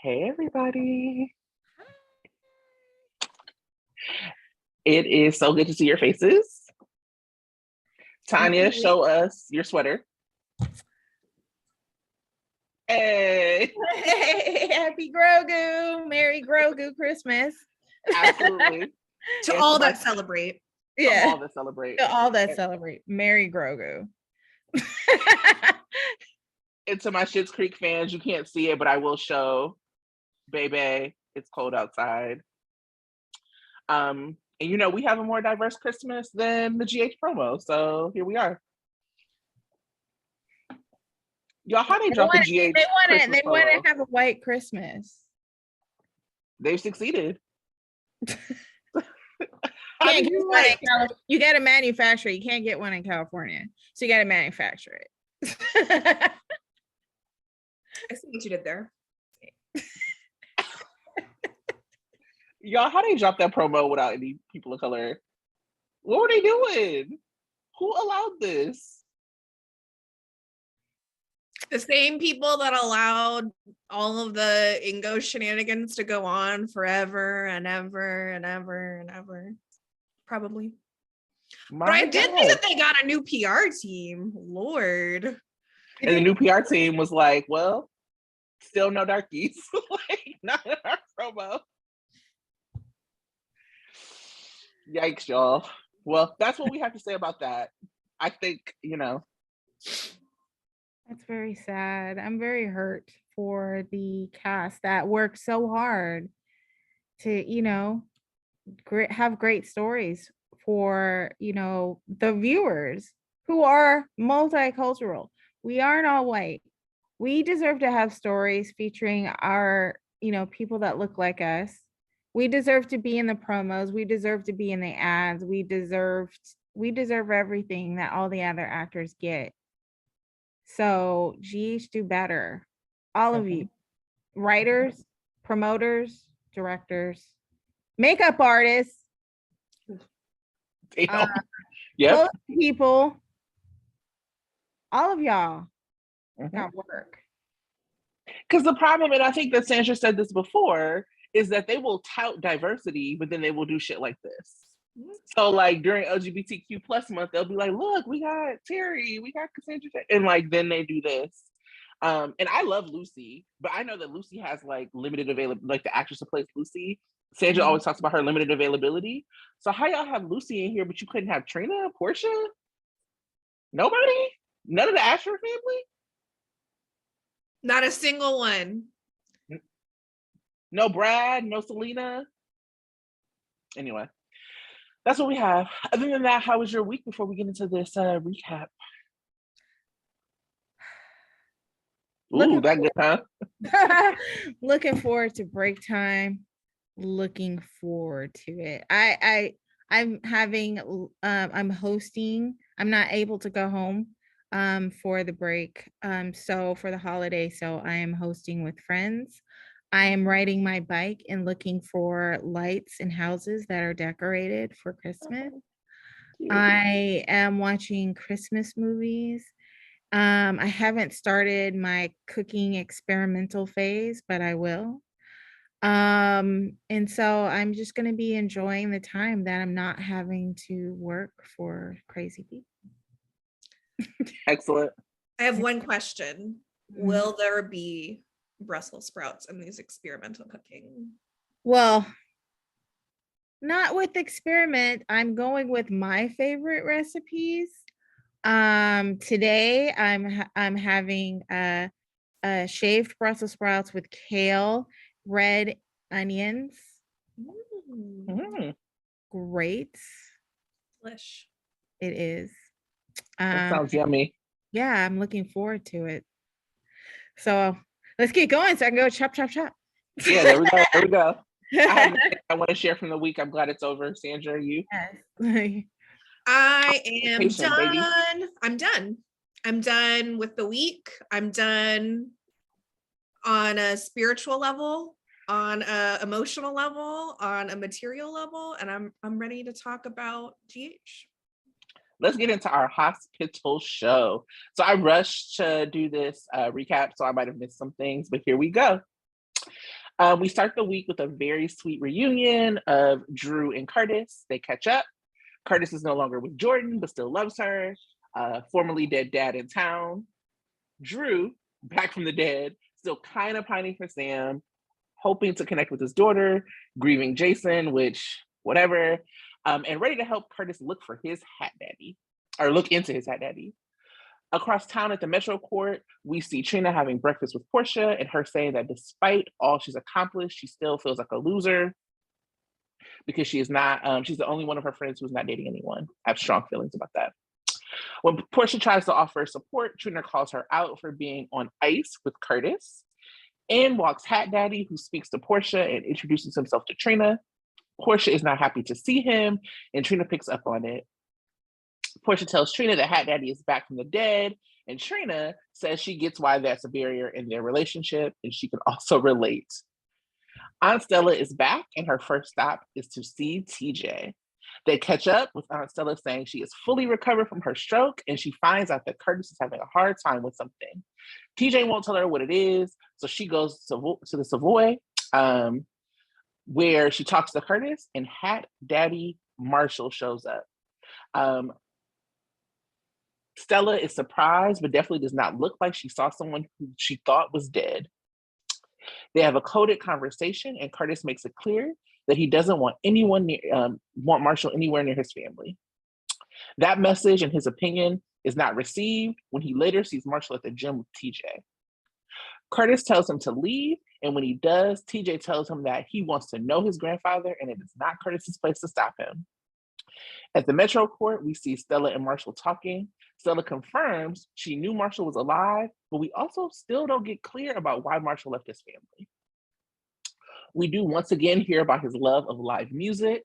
Hey, everybody. It is so good to see your faces. Tonya, show us your sweater. Hey. Hey, happy Grogu. Merry Grogu Christmas. Absolutely. To all that celebrate. Yeah. To all that celebrate. To all that celebrate. Merry Grogu. And to my Schitt's Creek fans, you can't see it, but I will show. Baby, it's cold outside. And you know, we have a more diverse Christmas than the GH promo. So here we are. Y'all, how they drop a GH They want to have a white Christmas. They've succeeded. You got to manufacture it. You can't get one in California. So you got to manufacture it. I see what you did there. Y'all, how they dropped that promo without any people of color? What were they doing? Who allowed this? The same people that allowed all of the Ingo shenanigans to go on forever and ever and ever and ever. Probably. But I did think that they got a new PR team. Lord. And the new PR team was like, well, still no darkies. Like, not in our promo. Yikes, y'all. Well, that's what we have to say about that. I think, you know. That's very sad. I'm very hurt for the cast that worked so hard to, you know, have great stories for, you know, the viewers who are multicultural. We aren't all white. We deserve to have stories featuring our, you know, people that look like us. We deserve to be in the promos. We deserve to be in the ads. We deserve everything that all the other actors get. So GH, do better. All of you, writers, promoters, directors, makeup artists, people, all of y'all got work. Because the problem, and I think that Sandra said this before, is that they will tout diversity, but then they will do shit like this. So like during LGBTQ plus month, they'll be like, look, we got Terry, we got Cassandra, and like then they do this. And I love Lucy, but I know that Lucy has like limited availability, like the actress who plays Lucy. Sandra always talks about her limited availability. So how y'all have Lucy in here, but you couldn't have Trina, Portia? Nobody? None of the Asher family? Not a single one. No Brad, no Selena. Anyway. That's what we have. Other than that, how was your week before we get into this recap? Ooh, that good, huh? Looking forward to break time. Looking forward to it. I'm hosting. I'm not able to go home for the break. So for the holiday, so I am hosting with friends. I am riding my bike and looking for lights in houses that are decorated for Christmas. I am watching Christmas movies. I haven't started my cooking experimental phase, but I will. And so I'm just going to be enjoying the time that I'm not having to work for crazy people. Excellent. I have one question. Will there be Brussels sprouts in these experimental cooking? Well, not with experiment. I'm going with my favorite recipes. Today I'm having shaved Brussels sprouts with kale, red onions. Great. Delish. It is. That sounds yummy. Yeah, I'm looking forward to it. So let's get going so I can go chop, chop, chop. Yeah, there we go. There we go. I want to share from the week. I'm glad it's over. Sandra, you? Yes. I am done. Baby. I'm done. I'm done with the week. I'm done on a spiritual level, on a emotional level, on a material level, and I'm ready to talk about GH. Let's get into our hospital show. So I rushed to do this recap, so I might have missed some things, but here we go. We start the week with a very sweet reunion of Drew and Curtis. They catch up. Curtis is no longer with Jordan, but still loves her. Formerly dead dad in town. Drew, back from the dead, still kind of pining for Sam, hoping to connect with his daughter, grieving Jason, which, whatever, and ready to help Curtis look for his hat daddy, or look into his hat daddy. Across town at the Metro Court, we see Trina having breakfast with Portia and her saying that despite all she's accomplished, she still feels like a loser because she is not, she's the only one of her friends who's not dating anyone. I have strong feelings about that. When Portia tries to offer support, Trina calls her out for being on ice with Curtis. In walks Hat Daddy, who speaks to Portia and introduces himself to Trina. Portia is not happy to see him, and Trina picks up on it. Portia tells Trina that Hat Daddy is back from the dead, and Trina says she gets why that's a barrier in their relationship, and she can also relate. Aunt Stella is back, and her first stop is to see TJ. They catch up with Aunt Stella saying she is fully recovered from her stroke, and she finds out that Curtis is having a hard time with something. TJ won't tell her what it is, so she goes to the Savoy, where she talks to Curtis, and Hat Daddy Marshall shows up. Stella is surprised, but definitely does not look like she saw someone who she thought was dead. They have a coded conversation, and Curtis makes it clear that he doesn't want want Marshall anywhere near his family. That message, in his opinion, is not received when he later sees Marshall at the gym with TJ. Curtis tells him to leave, and when he does, TJ tells him that he wants to know his grandfather, and it is not Curtis's place to stop him. At the Metro Court, we see Stella and Marshall talking. Stella confirms she knew Marshall was alive, but we also still don't get clear about why Marshall left his family. We do once again hear about his love of live music.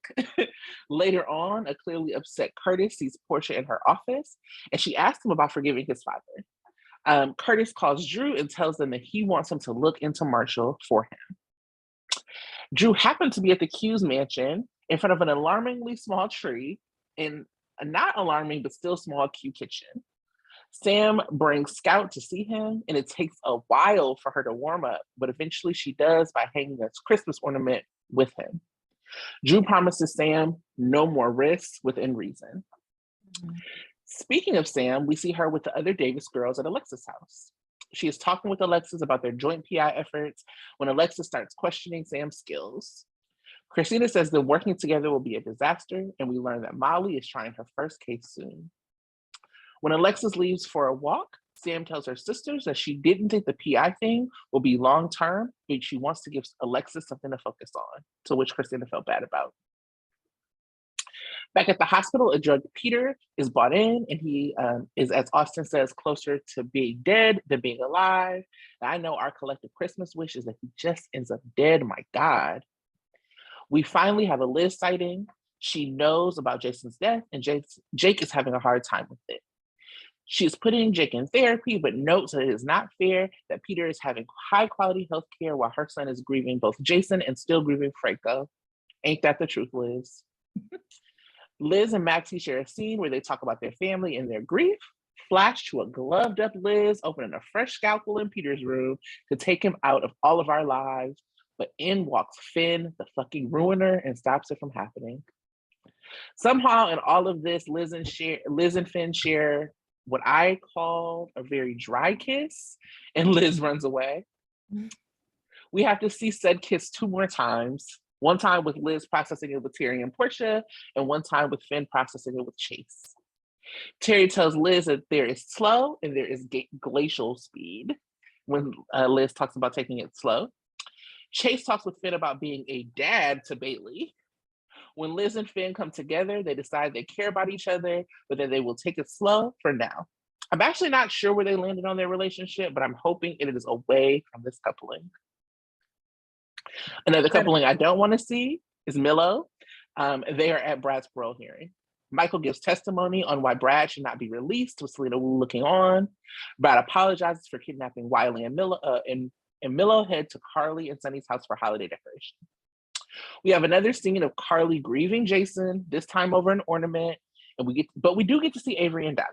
Later on, a clearly upset Curtis sees Portia in her office, and she asks him about forgiving his father. Curtis calls Drew and tells them that he wants him to look into Marshall for him. Drew happened to be at the Q's mansion in front of an alarmingly small tree in a not alarming but still small Q kitchen. Sam brings Scout to see him, and it takes a while for her to warm up, but eventually she does by hanging a Christmas ornament with him. Drew promises Sam no more risks within reason. Mm-hmm. Speaking of Sam, we see her with the other Davis girls at Alexis' house. She is talking with Alexis about their joint PI efforts when Alexis starts questioning Sam's skills. Christina says that working together will be a disaster, and we learn that Molly is trying her first case soon. When Alexis leaves for a walk, Sam tells her sisters that she didn't think the PI thing will be long-term, but she wants to give Alexis something to focus on, to which Christina felt bad about. Back at the hospital, a drug Peter is brought in, and he is, as Austin says, closer to being dead than being alive. And I know our collective Christmas wish is that he just ends up dead, my God. We finally have a Liz sighting. She knows about Jason's death, and Jake is having a hard time with it. She is putting Jake in therapy, but notes that it is not fair that Peter is having high-quality health care while her son is grieving both Jason and still grieving Franco. Ain't that the truth, Liz? Liz and Maxie share a scene where they talk about their family and their grief. Flash to a gloved-up Liz opening a fresh scalpel in Peter's room to take him out of all of our lives. But in walks Finn, the fucking ruiner, and stops it from happening. Somehow in all of this, Liz and Finn share what I call a very dry kiss, and Liz runs away. We have to see said kiss 2 more times. One time with Liz processing it with Terry and Portia, and one time with Finn processing it with Chase. Terry tells Liz that there is slow and there is glacial speed when Liz talks about taking it slow. Chase talks with Finn about being a dad to Bailey. When Liz and Finn come together, they decide they care about each other, but that they will take it slow for now. I'm actually not sure where they landed on their relationship, but I'm hoping it is away from this coupling. Another coupling I don't want to see is Milo. They are at Brad's parole hearing. Michael gives testimony on why Brad should not be released with Selena Wu looking on. Brad apologizes for kidnapping Wiley and Milo, and Milo head to Carly and Sonny's house for holiday decoration. We have another scene of Carly grieving Jason, this time over an ornament, and we do get to see Avery and Donna.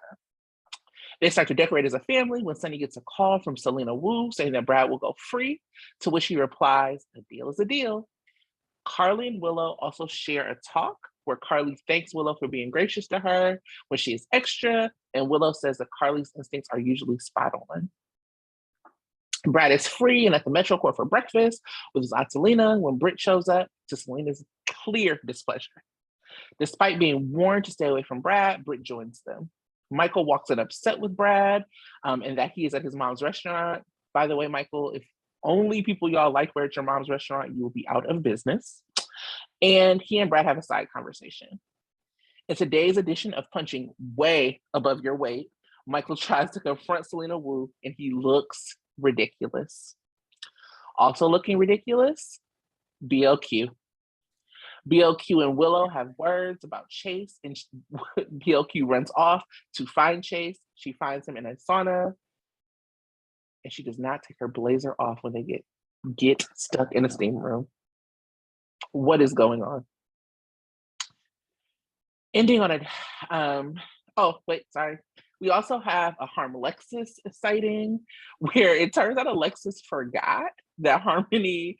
They start to decorate as a family when Sonny gets a call from Selena Wu saying that Brad will go free, to which he replies, "A deal is a deal." Carly and Willow also share a talk where Carly thanks Willow for being gracious to her when she is extra, and Willow says that Carly's instincts are usually spot on. Brad is free and at the Metro Court for breakfast with his aunt Selena when Britt shows up to Selena's clear displeasure. Despite being warned to stay away from Brad, Britt joins them. Michael walks in upset with Brad and that he is at his mom's restaurant. By the way, Michael, if only people y'all like were at your mom's restaurant, you will be out of business. And he and Brad have a side conversation. In today's edition of Punching Way Above Your Weight, Michael tries to confront Selena Wu and he looks ridiculous. Also looking ridiculous, BLQ. BLQ and Willow have words about Chase, and BLQ runs off to find Chase. She finds him in a sauna, and she does not take her blazer off when they get stuck in a steam room. What is going on? Ending on a we also have a Harmlexis sighting where it turns out Alexis forgot that Harmony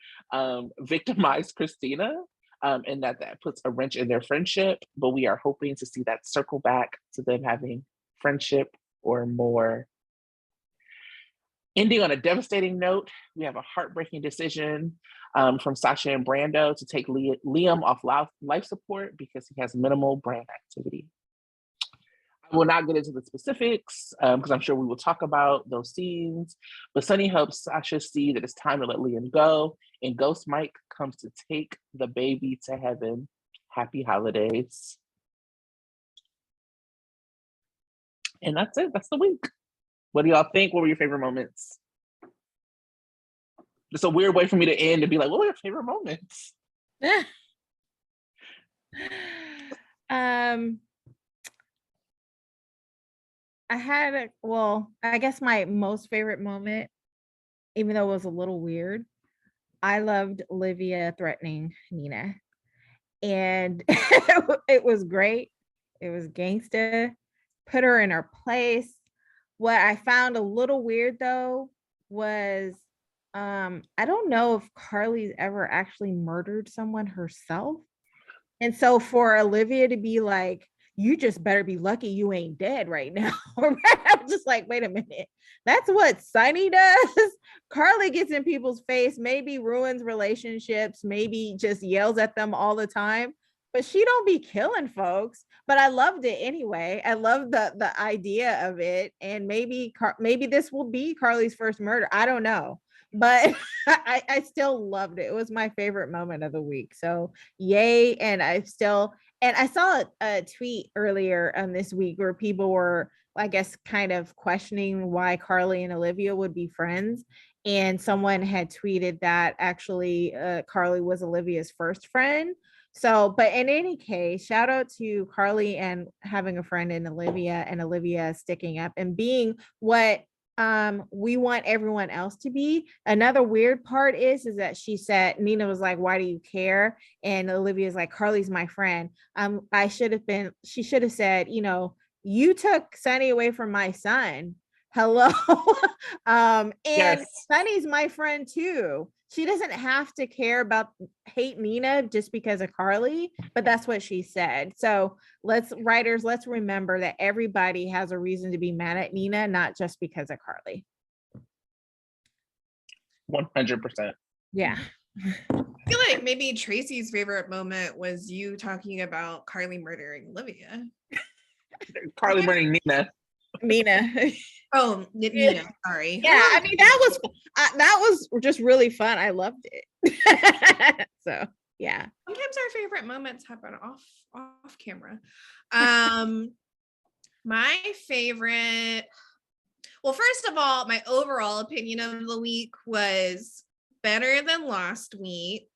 victimized Christina. And that puts a wrench in their friendship, but we are hoping to see that circle back to them having friendship or more. Ending on a devastating note, we have a heartbreaking decision from Sasha and Brando to take Liam off life support because he has minimal brain activity. I will not get into the specifics because I'm sure we will talk about those scenes, but Sonny helps Sasha see that it's time to let Liam go, and Ghost Mike comes to take the baby to heaven. Happy holidays. And that's it. That's the week. What do y'all think? What were your favorite moments? It's a weird way for me to end and be like, what were your favorite moments? I guess my most favorite moment, even though it was a little weird, I loved Olivia threatening Nina. And it was great. It was gangsta. Put her in her place. What I found a little weird though was I don't know if Carly's ever actually murdered someone herself. And so for Olivia to be like, you just better be lucky you ain't dead right now. I'm just like, wait a minute. That's what Sonny does. Carly gets in people's face, maybe ruins relationships, maybe just yells at them all the time, but she don't be killing folks. But I loved it anyway. I love the idea of it. And maybe this will be Carly's first murder. I don't know. But I still loved it. It was my favorite moment of the week. So yay. And I saw a tweet earlier this week where people were, I guess, kind of questioning why Carly and Olivia would be friends. And someone had tweeted that actually Carly was Olivia's first friend. So, but in any case, shout out to Carly and having a friend in Olivia, and Olivia sticking up and being what we want everyone else to be. Another weird part is that she said, Nina was like, why do you care? And Olivia's like, Carly's my friend. She should have said, you took Sonny away from my son. Hello. And yes. Sonny's my friend too. She doesn't have to hate Nina just because of Carly, but that's what she said. So let's remember that everybody has a reason to be mad at Nina, not just because of Carly. 100%. Yeah. I feel like maybe Tracey's favorite moment was you talking about Carly murdering Olivia. Carly murdering Nina. Oh, Nina, sorry. Yeah, I mean that was just really fun. I loved it. So yeah. Sometimes our favorite moments happen off camera. My favorite. Well, first of all, my overall opinion of the week was better than last week,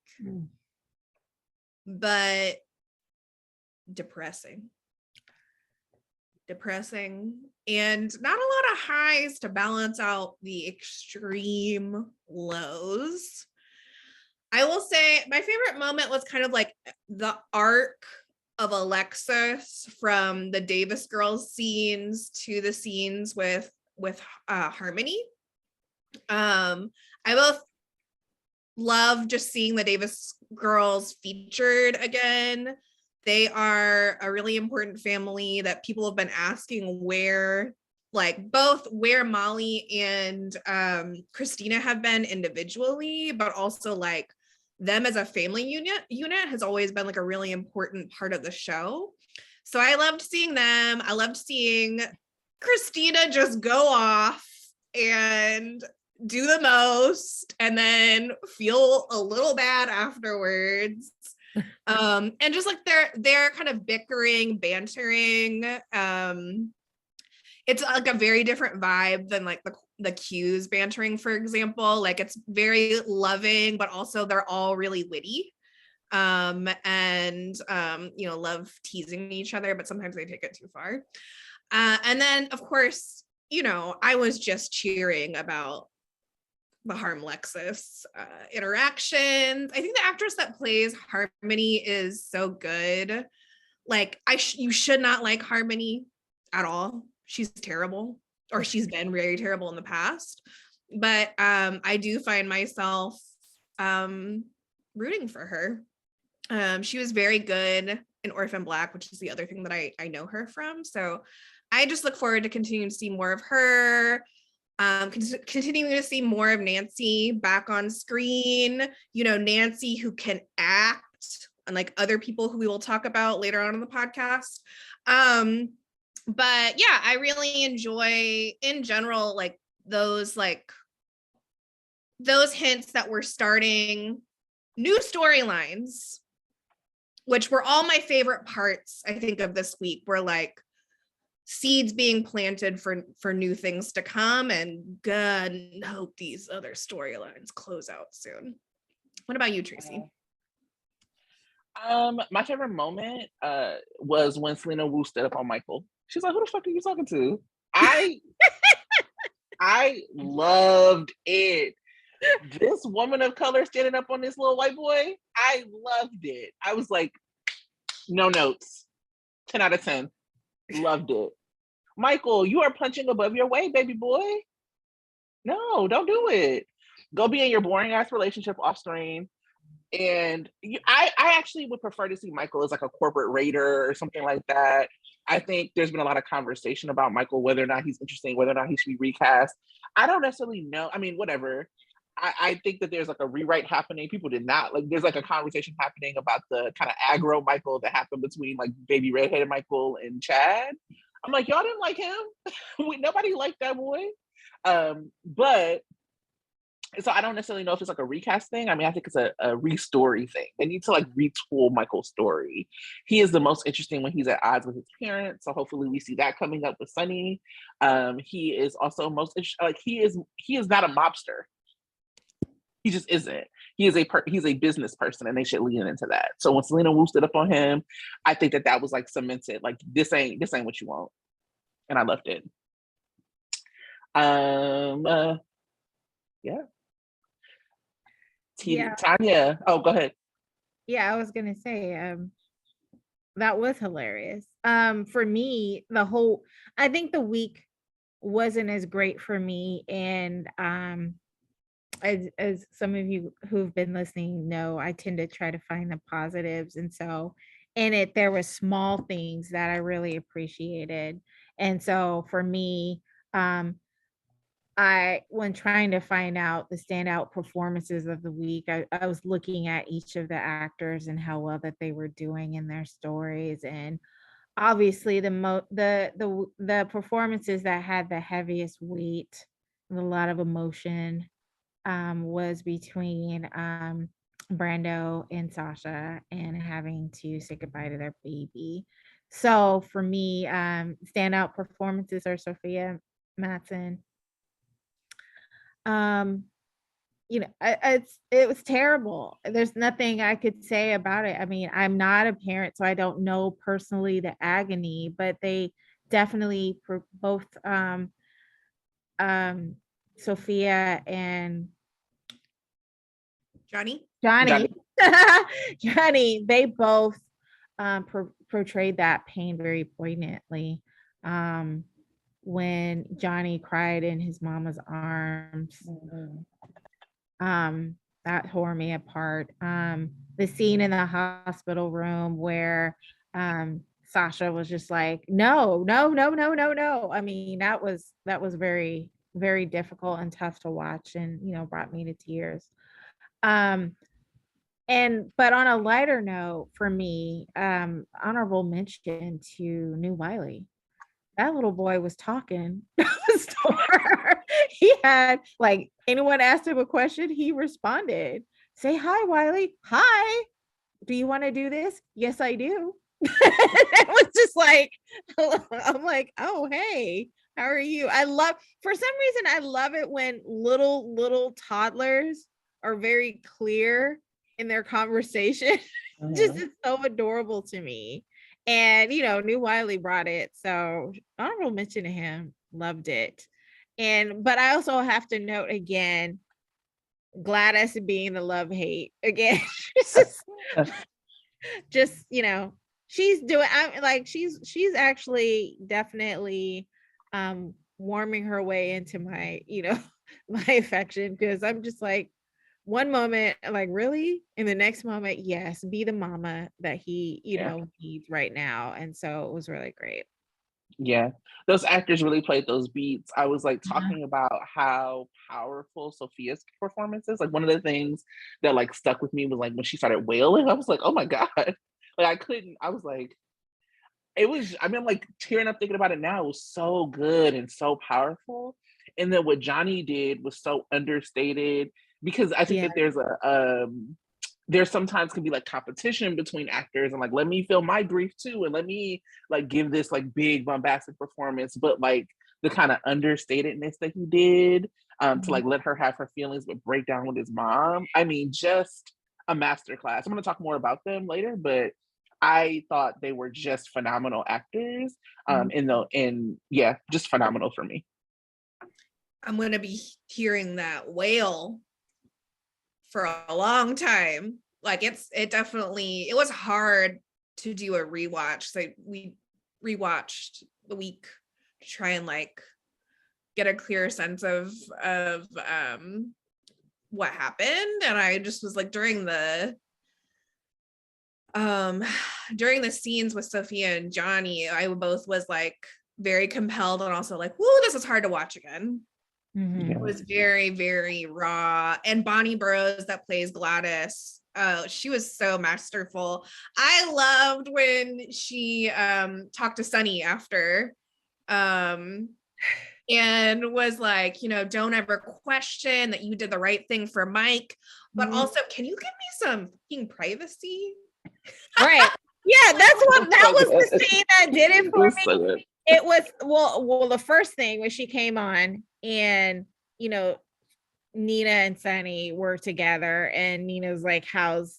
but depressing. And not a lot of highs to balance out the extreme lows. I will say my favorite moment was kind of like the arc of Alexis from the Davis girls scenes to the scenes with Harmony. I both love just seeing the Davis girls featured again. They are a really important family that people have been asking where, like both where Molly and Christina have been individually, but also like them as a family unit has always been like a really important part of the show. So I loved seeing them. I loved seeing Christina just go off and do the most and then feel a little bad afterwards. And just like they're kind of bickering, bantering. It's like a very different vibe than like the Q's bantering, for example. Like it's very loving, but also they're all really witty. And love teasing each other, but sometimes they take it too far. And then of course, I was just cheering about the Harm-Lexis interactions. I think the actress that plays Harmony is so good. Like you should not like Harmony at all. She's terrible, or she's been very terrible in the past. But I do find myself rooting for her. She was very good in Orphan Black, which is the other thing that I know her from. So I just look forward to continuing to see more of her. Continuing to see more of Nancy back on screen, Nancy who can act, unlike other people who we will talk about later on in the podcast. But yeah, I really enjoy in general, like those hints that we're starting new storylines, which were all my favorite parts, I think, of this week, were like seeds being planted for new things to come, and God, hope these other storylines close out soon. What about you, Tracey? My favorite moment was when Selena Wu stood up on Michael. She's like, "Who the fuck are you talking to?" I loved it. This woman of color standing up on this little white boy, I loved it. I was like, no notes. 10 out of 10. Loved it. Michael, you are punching above your weight, baby boy. No, don't do it. Go be in your boring ass relationship off screen. And I actually would prefer to see Michael as like a corporate raider or something like that. I think there's been a lot of conversation about Michael, whether or not he's interesting, whether or not he should be recast. I don't necessarily know. I mean, whatever. I think that there's like a rewrite happening. People did not like, there's like a conversation happening about the kind of aggro Michael that happened between like baby redheaded Michael and Chad. I'm like, y'all didn't like him. Nobody liked that boy. But so I don't necessarily know if it's like a recast thing. I mean, I think it's a restory thing. They need to like retool Michael's story. He is the most interesting when he's at odds with his parents. So hopefully we see that coming up with Sonny. He is also most like he is not a mobster. He just isn't. He's a business person, and they should lean into that. So when Selena Wu stood up on him, I think that was like cemented. Like this ain't what you want, and I loved it. Yeah. Tonya. Oh, go ahead. Yeah, I was gonna say that was hilarious. For me, I think the week wasn't as great for me, and as some of you who've been listening know, I tend to try to find the positives, and so in it there were small things that I really appreciated. And so for me, when trying to find out the standout performances of the week, I was looking at each of the actors and how well that they were doing in their stories. And obviously the performances that had the heaviest weight and a lot of emotion was between Brando and Sasha, and having to say goodbye to their baby. So for me, standout performances are Sophia Matson. It was terrible. There's nothing I could say about it. I mean, I'm not a parent, so I don't know personally the agony, but they definitely both Sophia and Johnny, they both portrayed that pain very poignantly. When Johnny cried in his mama's arms, that tore me apart. The scene in the hospital room where Sasha was just like, no, no, no, no, no, no. I mean, that was very, very difficult and tough to watch, and brought me to tears. But on a lighter note, for me, honorable mention to New Wiley. That little boy was talking the store. He had, like, anyone asked him a question, he responded. Say hi, Wiley. Hi. Do you want to do this? Yes, I do. It was just like, I'm like, oh, hey, how are you? For some reason, I love it when little toddlers are very clear in their conversation. Just it's so adorable to me. And New Wiley brought it, so honorable mention to him. Loved it. But I also have to note again, Gladys being the love hate again. just she's doing. I'm like she's actually definitely warming her way into my my affection, because I'm just like, one moment like, really, in the next moment, yes, be the mama that he needs right now. And so it was really great. Yeah, those actors really played those beats. I was like talking about how powerful Sophia's performance is. Like, one of the things that like stuck with me was like when she started wailing. I was like, oh my god. Like, I was like, I'm like tearing up thinking about it now. It was so good and so powerful. And then what Johnny did was so understated, because I think that there sometimes can be like competition between actors, and like, let me feel my grief too, and let me like give this like big bombastic performance, but like the kind of understatedness that he did to like let her have her feelings but break down with his mom. I mean, just a masterclass. I'm going to talk more about them later, but I thought they were just phenomenal actors. And yeah, just phenomenal for me. I'm going to be hearing that wail for a long time. Like, it was hard to do a rewatch. So we rewatched the week to try and like get a clear sense of what happened. And I just was like, during the scenes with Sophia and Johnny, I both was like very compelled, and also like, whoa, this is hard to watch again. It was very, very raw. And Bonnie Burrows, that plays Gladys, she was so masterful. I loved when she talked to Sonny after and was like, don't ever question that you did the right thing for Mike, but also, can you give me some fucking privacy? Right. Yeah, that was the scene that did it for me. So it was well, the first thing when she came on, and Nina and Sonny were together, and Nina's like, how's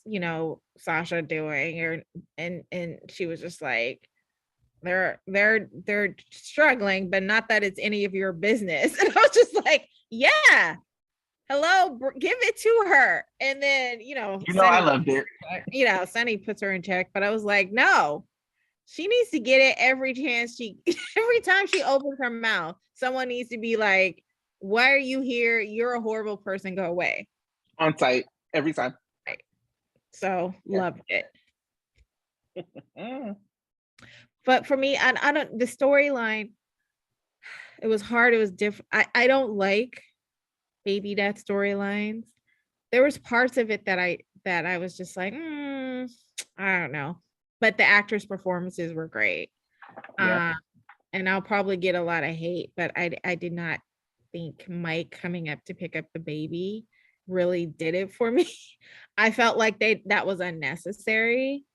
Sasha doing, and she was just like, they're struggling, but not that it's any of your business. And I was just like, yeah, hello, give it to her. And then Sonny, I loved it. Sonny puts her in check, but I was like, no, she needs to get it every time she opens her mouth. Someone needs to be like, why are you here? You're a horrible person. Go away. On site every time. Right. So loved it. But for me, I don't, the storyline, it was hard. It was different. I don't like baby death storylines. There was parts of it that I was just like, I don't know. But the actors' performances were great. And I'll probably get a lot of hate, but I did not think Mike coming up to pick up the baby really did it for me. I felt like that was unnecessary.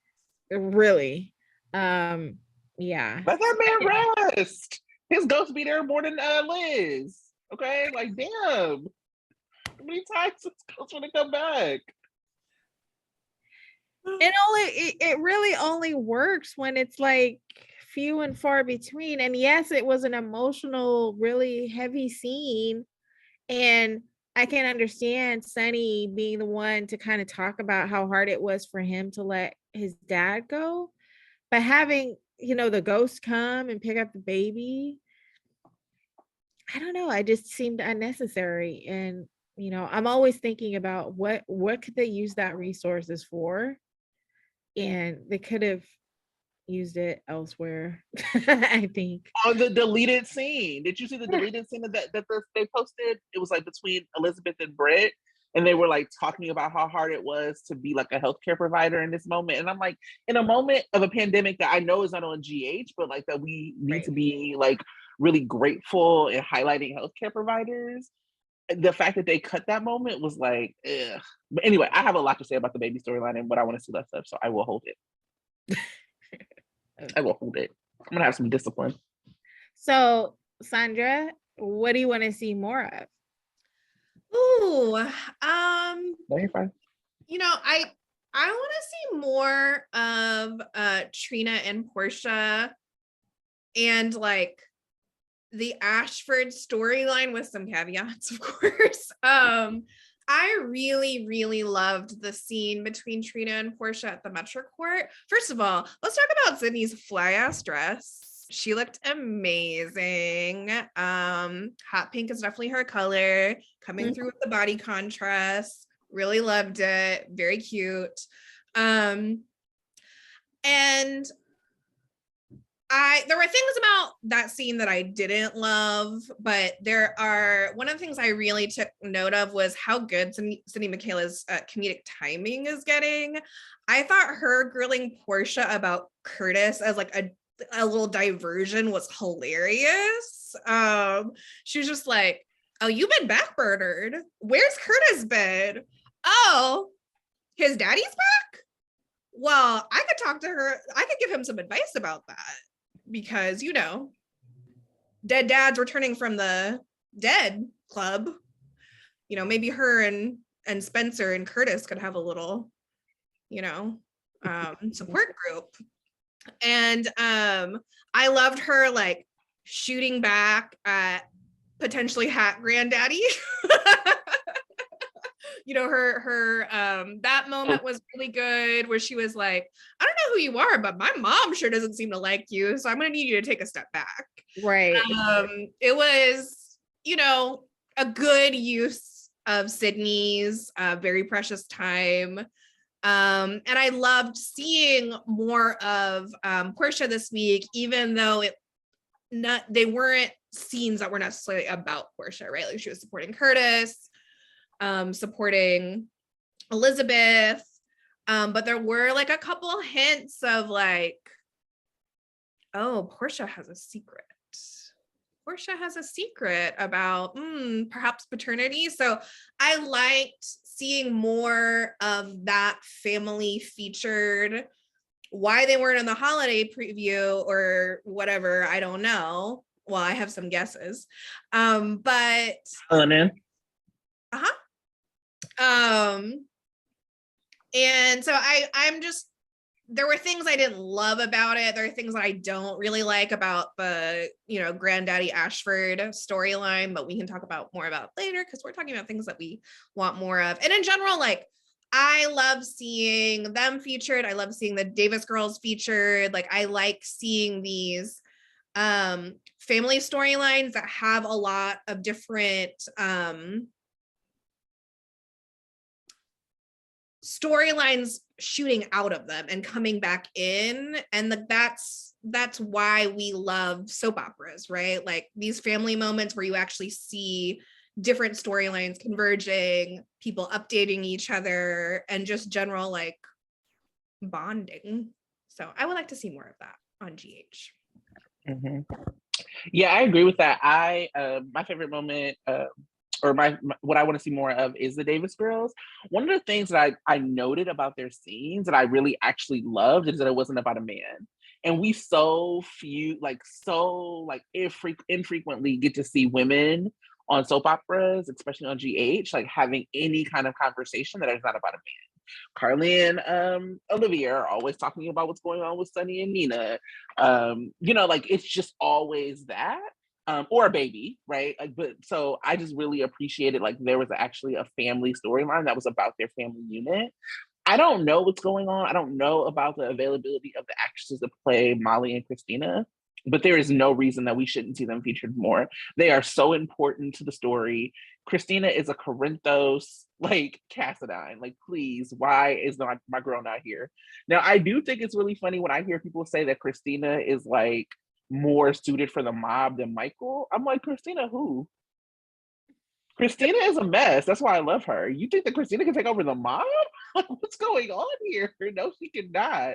Really. Yeah. Let that man rest. His ghost be there more than Liz. Okay, like, damn. How many times his ghost want to come back? It really only works when it's like few and far between. And yes, it was an emotional, really heavy scene, and I can understand Sonny being the one to kind of talk about how hard it was for him to let his dad go. But having, the ghost come and pick up the baby, I don't know. I just seemed unnecessary. And, I'm always thinking about what could they use that resources for? And they could have used it elsewhere, I think. On the deleted scene. Did you see the deleted scene they posted? It was like between Elizabeth and Britt, and they were like talking about how hard it was to be like a healthcare provider in this moment. And I'm like, in a moment of a pandemic that I know is not on GH, but like that we need to be like really grateful and highlighting healthcare providers. The fact that they cut that moment was like, ugh. But anyway, I have a lot to say about the baby storyline and what I want to see less of, so I will hold it. I will hold it. I'm gonna have some discipline. So, Sandra, what do you want to see more of? Ooh, No, you're fine. I want to see more of Trina and Portia and like the Ashford storyline with some caveats, of course. I really, really loved the scene between Trina and Portia at the Metro Court. First of all, let's talk about Sydney's fly-ass dress. She looked amazing. Hot pink is definitely her color, coming through with the body contrast. Really loved it. Very cute. And there were things about that scene that I didn't love, but one of the things I really took note of was how good Sydney Michaela's comedic timing is getting. I thought her grilling Portia about Curtis as like a little diversion was hilarious. She was just like, oh, you've been backburnered. Where's Curtis been? Oh, his daddy's back? Well, I could talk to her. I could give him some advice about that. Because, dead dads returning from the dead club, maybe her and Spencer and Curtis could have a little, support group. And I loved her like shooting back at potentially Hat Granddaddy. Her that moment was really good where she was like, I don't know who you are, but my mom sure doesn't seem to like you, so I'm gonna need you to take a step back. Right. It was, a good use of Sydney's very precious time. And I loved seeing more of Portia this week, even though they weren't scenes that were necessarily about Portia, right? Like she was supporting Curtis, supporting Elizabeth, but there were like a couple hints of like, oh, Portia has a secret about perhaps paternity. So I liked seeing more of that family featured. Why they weren't in the holiday preview or whatever, I don't know. Well, I have some guesses, but and so I'm just, there were things I didn't love about it. There are things that I don't really like about the, Granddaddy Ashford storyline, but we can talk about more about later because we're talking about things that we want more of. And in general, like, I love seeing them featured. I love seeing the Davis girls featured. Like, I like seeing these family storylines that have a lot of different storylines shooting out of them and coming back in, and that's why we love soap operas, right? Like these family moments where you actually see different storylines converging, people updating each other, and just general like bonding. So I would like to see more of that on GH. Yeah, I agree with that. My favorite moment or my what I want to see more of is the Davis girls. One of the things that I noted about their scenes that I really actually loved is that it wasn't about a man. And we infrequently get to see women on soap operas, especially on GH, like having any kind of conversation that is not about a man. Carly and Olivia are always talking about what's going on with Sonny and Nina. Like it's just always that. Or a baby, right? Like, but so I just really appreciated like there was actually a family storyline that was about their family unit. I don't know what's going on. I don't know about the availability of the actresses to play Molly and Christina, but there is no reason that we shouldn't see them featured more. They are so important to the story. Christina is a Corinthos, like Cassadine. Like, please, why is my girl not here? Now, I do think it's really funny when I hear people say that Christina is like more suited for the mob than Michael. I'm like, Christina, who? Christina is a mess. That's why I love her. You think that Christina can take over the mob? Like, what's going on here? No, she cannot.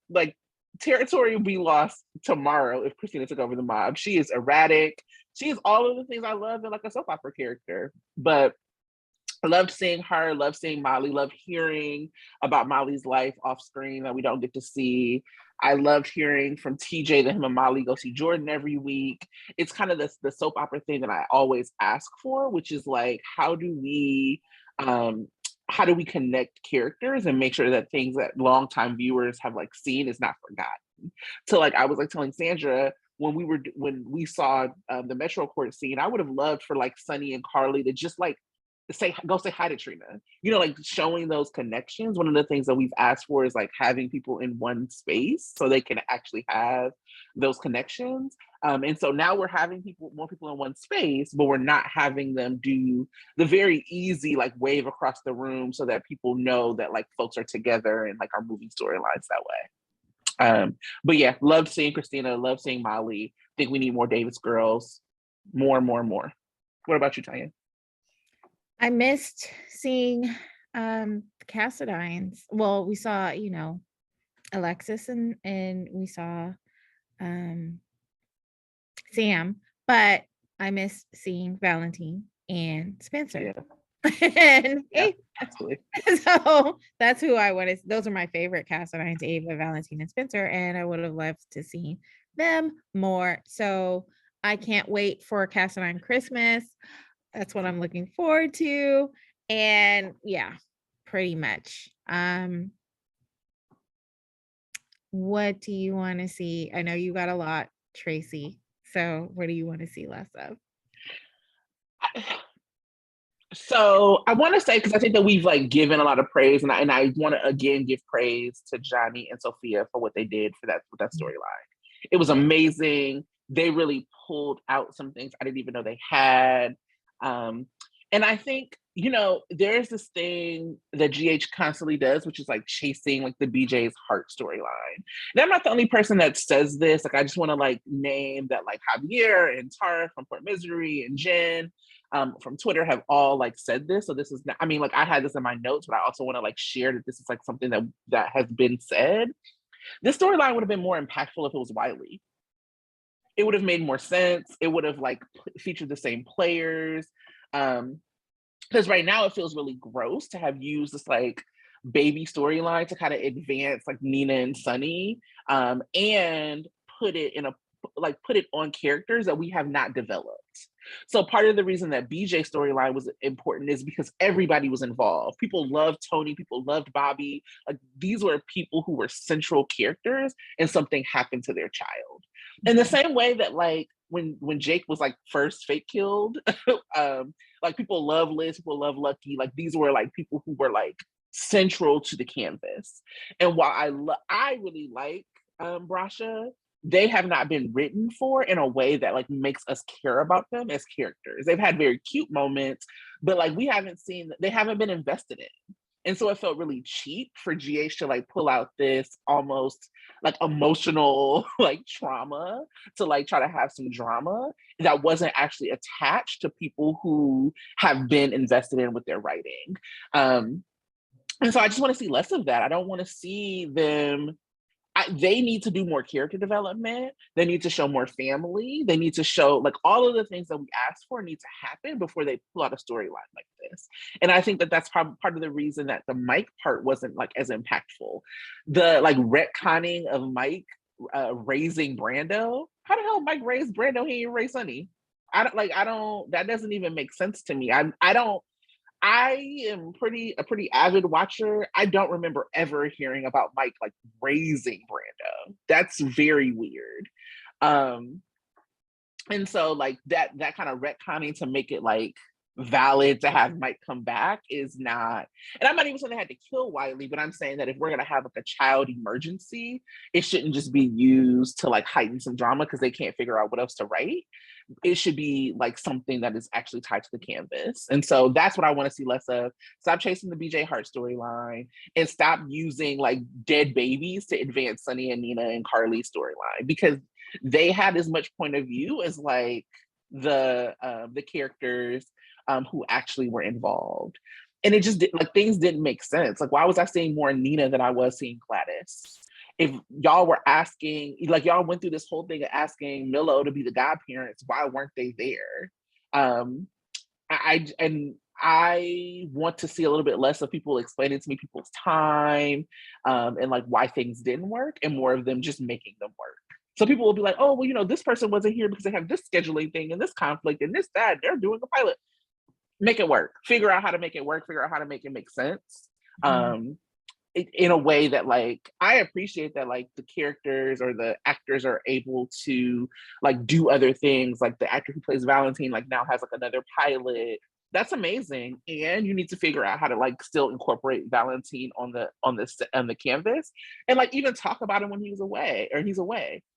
Like, territory will be lost tomorrow if Christina took over the mob. She is erratic. She is all of the things I love in like a soap opera character. But I loved seeing her, loved seeing Molly, loved hearing about Molly's life off screen that we don't get to see. I loved hearing from TJ that him and Molly go see Jordan every week. It's kind of the soap opera thing that I always ask for, which is like, how do we connect characters and make sure that things that longtime viewers have like seen is not forgotten? So like I was like telling Sandra when we saw the Metro Court scene, I would have loved for like Sonny and Carly to just like go say hi to Trina, like showing those connections. One of the things that we've asked for is like having people in one space so they can actually have those connections. And so now we're having more people in one space, but we're not having them do the very easy like wave across the room so that people know that like folks are together and like are moving storylines that way. But yeah, loved seeing Christina, loved seeing Molly. Think we need more Davis girls, more. What about you, Tonya? I missed seeing Cassadines. Well, we saw, Alexis and we saw Sam, but I missed seeing Valentine and Spencer. And absolutely. So that's who I wanted. Those are my favorite Cassadines, Ava, Valentine, and Spencer, and I would have loved to see them more. So I can't wait for Cassadine Christmas. That's what I'm looking forward to. And yeah, pretty much. What do you want to see? I know you got a lot, Tracey. So what do you want to see less of? So I want to say, because I think that we've like given a lot of praise, and I want to again give praise to Johnny and Sophia for what they did for that storyline. It was amazing. They really pulled out some things I didn't even know they had. And I think, there's this thing that GH constantly does, which is like chasing like the BJ's heart storyline. And I'm not the only person that says this. Like, I just want to like name that like Javier and Tara from Port Misery and Jen from Twitter have all like said this. So this is not, like I had this in my notes, but I also want to like share that this is like something that has been said. This storyline would have been more impactful if it was Wiley. It would have made more sense. It would have like featured the same players. Because right now it feels really gross to have used this like baby storyline to kind of advance like Nina and Sonny, and put it on characters that we have not developed. So part of the reason that BJ storyline was important is because everybody was involved. People loved Tony, people loved Bobby. Like these were people who were central characters, and something happened to their child. In the same way that like when Jake was like first fake killed, like people love Liz, people love Lucky. Like these were like people who were like central to the canvas. And while I really like Brasha, they have not been written for in a way that like makes us care about them as characters. They've had very cute moments, but like they haven't been invested in. And so it felt really cheap for GH to like pull out this almost like emotional like trauma to like try to have some drama that wasn't actually attached to people who have been invested in with their writing. And so I just want to see less of that. I don't want to see them. They need to do more character development. They need to show more family. They need to show like all of the things that we asked for need to happen before they pull out a storyline like this. And I think that that's probably part of the reason that the Mike part wasn't like as impactful. The like retconning of Mike raising Brando. How the hell Mike raised Brando? He didn't raise Sonny. That doesn't even make sense to me. I am a pretty avid watcher. I don't remember ever hearing about Mike like raising Brando. That's very weird. And so like that kind of retconning to make it like valid to have Mike come back is not, and I'm not even saying they had to kill Wiley, but I'm saying that if we're gonna have like a child emergency, it shouldn't just be used to like heighten some drama because they can't figure out what else to write. It should be like something that is actually tied to the canvas. And so that's what I want to see less of. Stop chasing the BJ Hart storyline and stop using like dead babies to advance Sonny and Nina and Carly's storyline, because they had as much point of view as like the characters who actually were involved. And it just like things didn't make sense. Like, why was I seeing more Nina than I was seeing Gladys? If y'all were asking, like y'all went through this whole thing of asking Milo to be the godparents, why weren't they there? I want to see a little bit less of people explaining to me people's time and like why things didn't work, and more of them just making them work. So people will be like, oh, well, you know, this person wasn't here because they have this scheduling thing and this conflict and this, that, they're doing a pilot. Make it work. Figure out how to make it work. Figure out how to make it make sense. In a way that like, I appreciate that like the characters or the actors are able to like do other things. Like the actor who plays Valentine like now has like another pilot. That's amazing. And you need to figure out how to like still incorporate Valentine on the canvas and like even talk about him when he's away.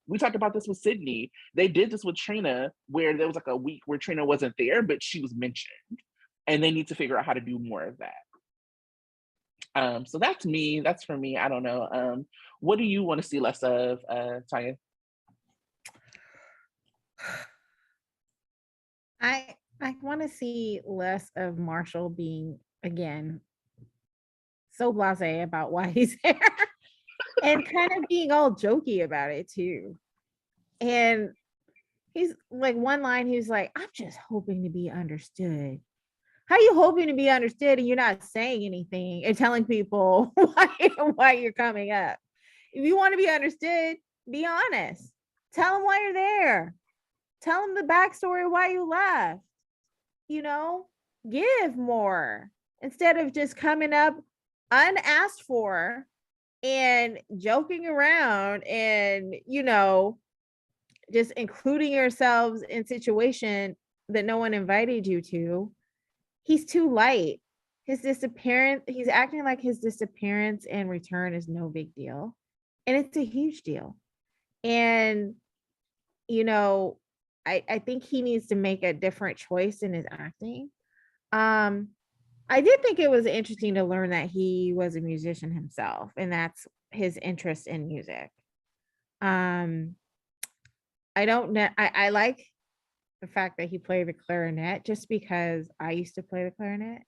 We talked about this with Sydney. They did this with Trina, where there was like a week where Trina wasn't there, but she was mentioned. And they need to figure out how to do more of that. So that's me. That's for me. I don't know. What do you want to see less of, Tonya? I want to see less of Marshall being, again, so blasé about why he's there and kind of being all jokey about it too. And he's like, one line, he was like, I'm just hoping to be understood. How are you hoping to be understood and you're not saying anything and telling people why you're coming up? If you want to be understood, be honest. Tell them why you're there. Tell them the backstory why you left. You know, give more instead of just coming up unasked for and joking around and, you know, just including yourselves in situation that no one invited you to. He's too light. His disappearance, he's acting like his disappearance and return is no big deal. And it's a huge deal. And, you know, I think he needs to make a different choice in his acting. I did think it was interesting to learn that he was a musician himself, and that's his interest in music. I don't know. I like the fact that he played the clarinet just because I used to play the clarinet,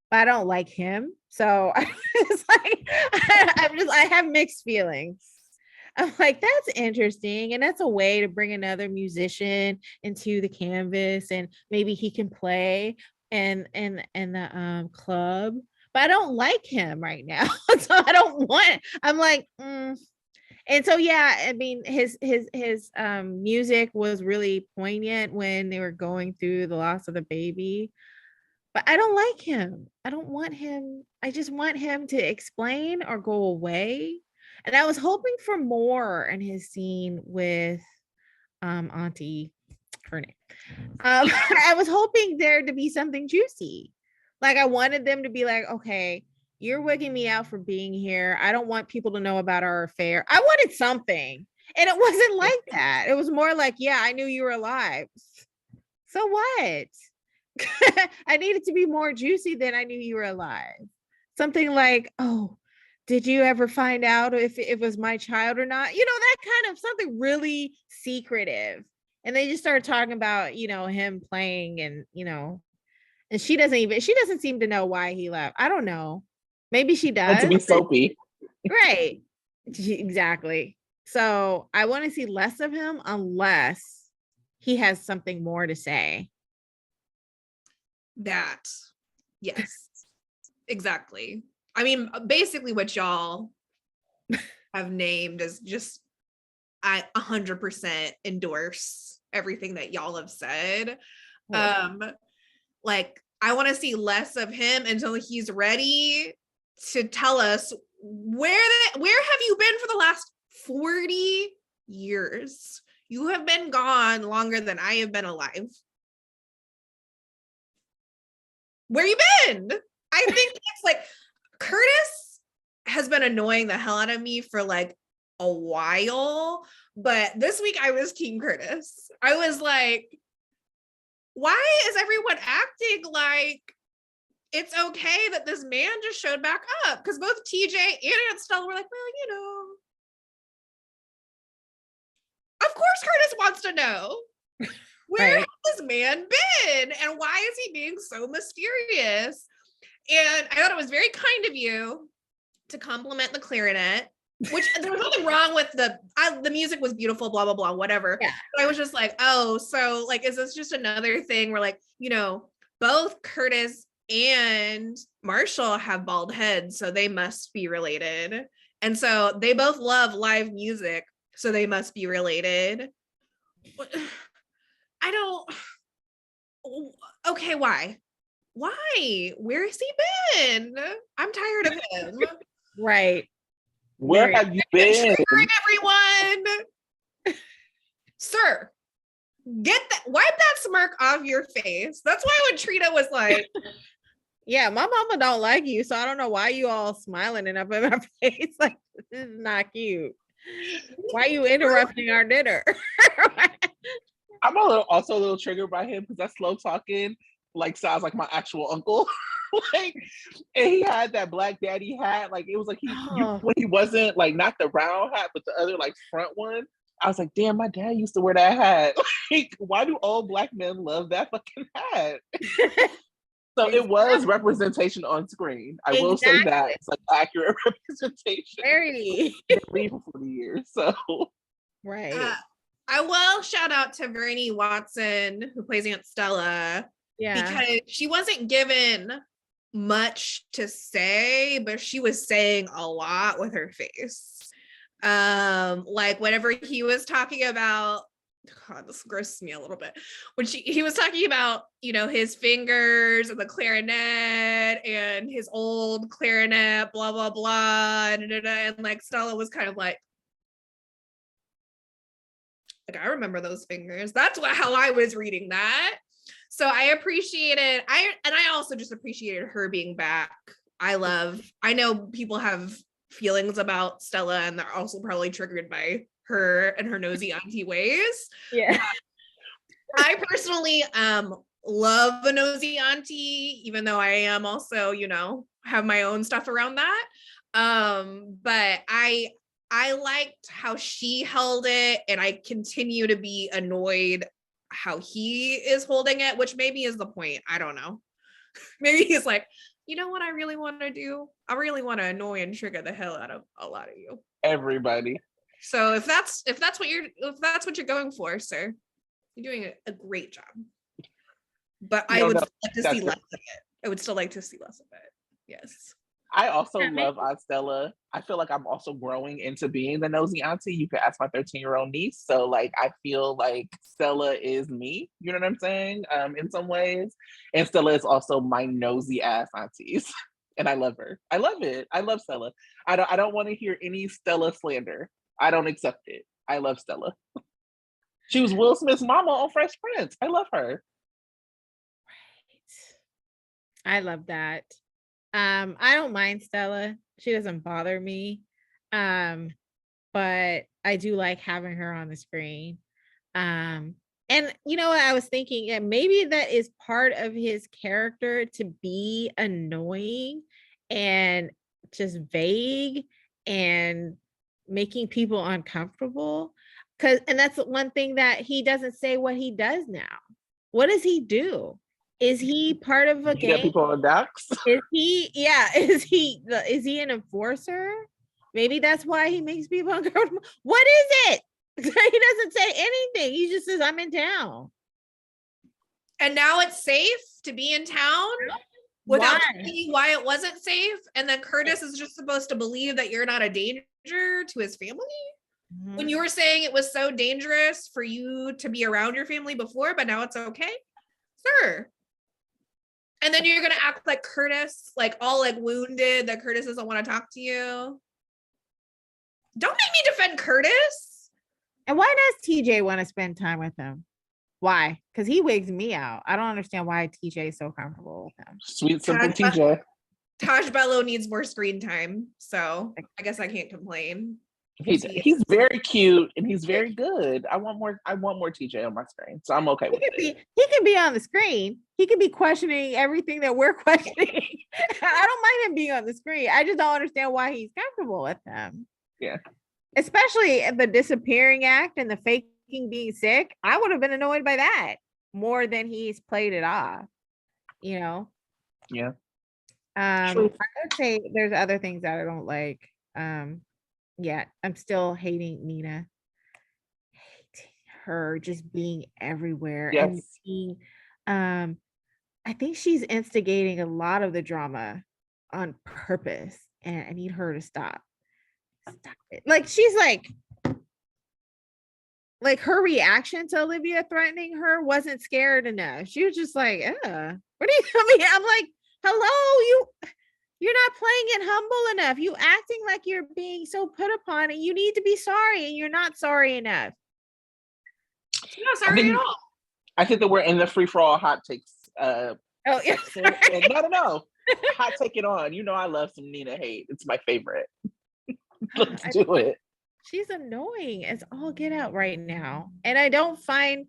but I don't like him. So it's like, I have mixed feelings. I'm like, that's interesting. And that's a way to bring another musician into the canvas and maybe he can play in the club, but I don't like him right now. So I'm like, And so, yeah, I mean, his music was really poignant when they were going through the loss of the baby, but I don't like him. I don't want him. I just want him to explain or go away. And I was hoping for more in his scene with Auntie Kernick. I was hoping there to be something juicy. Like I wanted them to be like, okay, you're wigging me out for being here. I don't want people to know about our affair. I wanted something. And it wasn't like that. It was more like, yeah, I knew you were alive. So what? I needed to be more juicy than I knew you were alive. Something like, oh, did you ever find out if it was my child or not? You know, that kind of something really secretive. And they just started talking about, you know, him playing and, you know, and she doesn't seem to know why he left. I don't know. Maybe she does. To be soapy. Right. Exactly. So I want to see less of him unless he has something more to say. That, yes, exactly. I mean, basically what y'all have named is just, I 100% endorse everything that y'all have said. Like, I want to see less of him until he's ready to tell us where have you been for the last 40 years? You have been gone longer than I have been alive. Where you been? I think it's like Curtis has been annoying the hell out of me for like a while, but this week I was Team Curtis. I was like, why is everyone acting like it's okay that this man just showed back up? Because both TJ and Aunt Stella were like, well, of course Curtis wants to know. Where has this man been? And why is he being so mysterious? And I thought it was very kind of you to compliment the clarinet, which there was nothing wrong with the music was beautiful, blah, blah, blah, whatever. Yeah. But I was just like, oh, so like, is this just another thing where like, both Curtis and Marshall have bald heads, so they must be related. And so they both love live music, so they must be related. Okay, why? Where has he been? I'm tired of him. Right. Where have you been? Everyone. Sir, wipe that smirk off your face. That's why when Trina was like, yeah, my mama don't like you, so I don't know why you all smiling and up in my face. Like, this is not cute. Why are you interrupting our dinner? I'm also a little triggered by him because that slow talking like sounds like my actual uncle. Like, and he had that black daddy hat. Like, it was like when he wasn't like not the round hat, but the other like front one. I was like, damn, my dad used to wear that hat. Like, why do all black men love that fucking hat? So it was representation on screen. I will say that it's like accurate representation. Very. For 40 years. So right. I will shout out to Vernie Watson, who plays Aunt Stella. Yeah. Because she wasn't given much to say, but she was saying a lot with her face. Like whenever he was talking about, God, this grosses me a little bit. When he was talking about, his fingers and the clarinet and his old clarinet, blah, blah, blah. And like Stella was kind of like, I remember those fingers. That's how I was reading that. So I appreciated, I also just appreciated her being back. I know people have feelings about Stella and they're also probably triggered by her and her nosy auntie ways. Yeah. I personally love a nosy auntie, even though I am also, have my own stuff around that. But I liked how she held it, and I continue to be annoyed how he is holding it, which maybe is the point. I don't know. Maybe he's like, you know what I really want to do? I really want to annoy and trigger the hell out of a lot of you. Everybody. So if that's what you're going for, sir, you're doing a great job. But I would like to see less of it. I would still like to see less of it. Yes. I also love Aunt Stella. I feel like I'm also growing into being the nosy auntie. You could ask my 13-year-old niece. So like, I feel like Stella is me, you know what I'm saying? In some ways. And Stella is also my nosy ass aunties. And I love her. I love it. I love Stella. I don't want to hear any Stella slander. I don't accept it. I love Stella. She was Will Smith's mama on Fresh Prince. I love her. Right. I love that. I don't mind Stella. She doesn't bother me. But I do like having her on the screen. And you know what I was thinking? Yeah, maybe that is part of his character, to be annoying and just vague and making people uncomfortable. And that's one thing that he doesn't say what he does now. What does he do? Is he part of a gang? People on docks? Is he an enforcer? Maybe that's why he makes people uncomfortable. What is it? He doesn't say anything. He just says, I'm in town. And now it's safe to be in town without telling you why it wasn't safe. And then Curtis is just supposed to believe that you're not a danger to his family. Mm-hmm. When you were saying it was so dangerous for you to be around your family before, but now it's okay. Sir. And then you're going to act like Curtis, like all like wounded, that Curtis doesn't want to talk to you. Don't make me defend Curtis. And why does TJ want to spend time with him? Why? Because he wigs me out. I don't understand why TJ is so comfortable with him. Sweet, simple Taj- TJ. Taj Bello needs more screen time, so I guess I can't complain. He's very cute and he's very good. I want more TJ on my screen, so I'm okay with it. He can be on the screen. He can be questioning everything that we're questioning. I don't mind him being on the screen. I just don't understand why he's comfortable with them. Yeah. Especially the disappearing act and the faking being sick. I would have been annoyed by that more than he's played it off. You know? Yeah. I would say there's other things that I don't like. Yeah, I'm still hating Nina. Hating her just being everywhere. Yes. And being, I think she's instigating a lot of the drama on purpose. And I need her to stop. Stop it. Like she's like her reaction to Olivia threatening her wasn't scared enough. She was just like, what do you I mean? I'm like, hello, you're not playing it humble enough. You acting like you're being so put upon and you need to be sorry and you're not sorry enough. You're not sorry at all. I think that we're in the free for all hot takes. Yeah. No. Hot take it on. You know I love some Nina hate. It's my favorite. Let's do it. She's annoying as all get out right now. And I don't find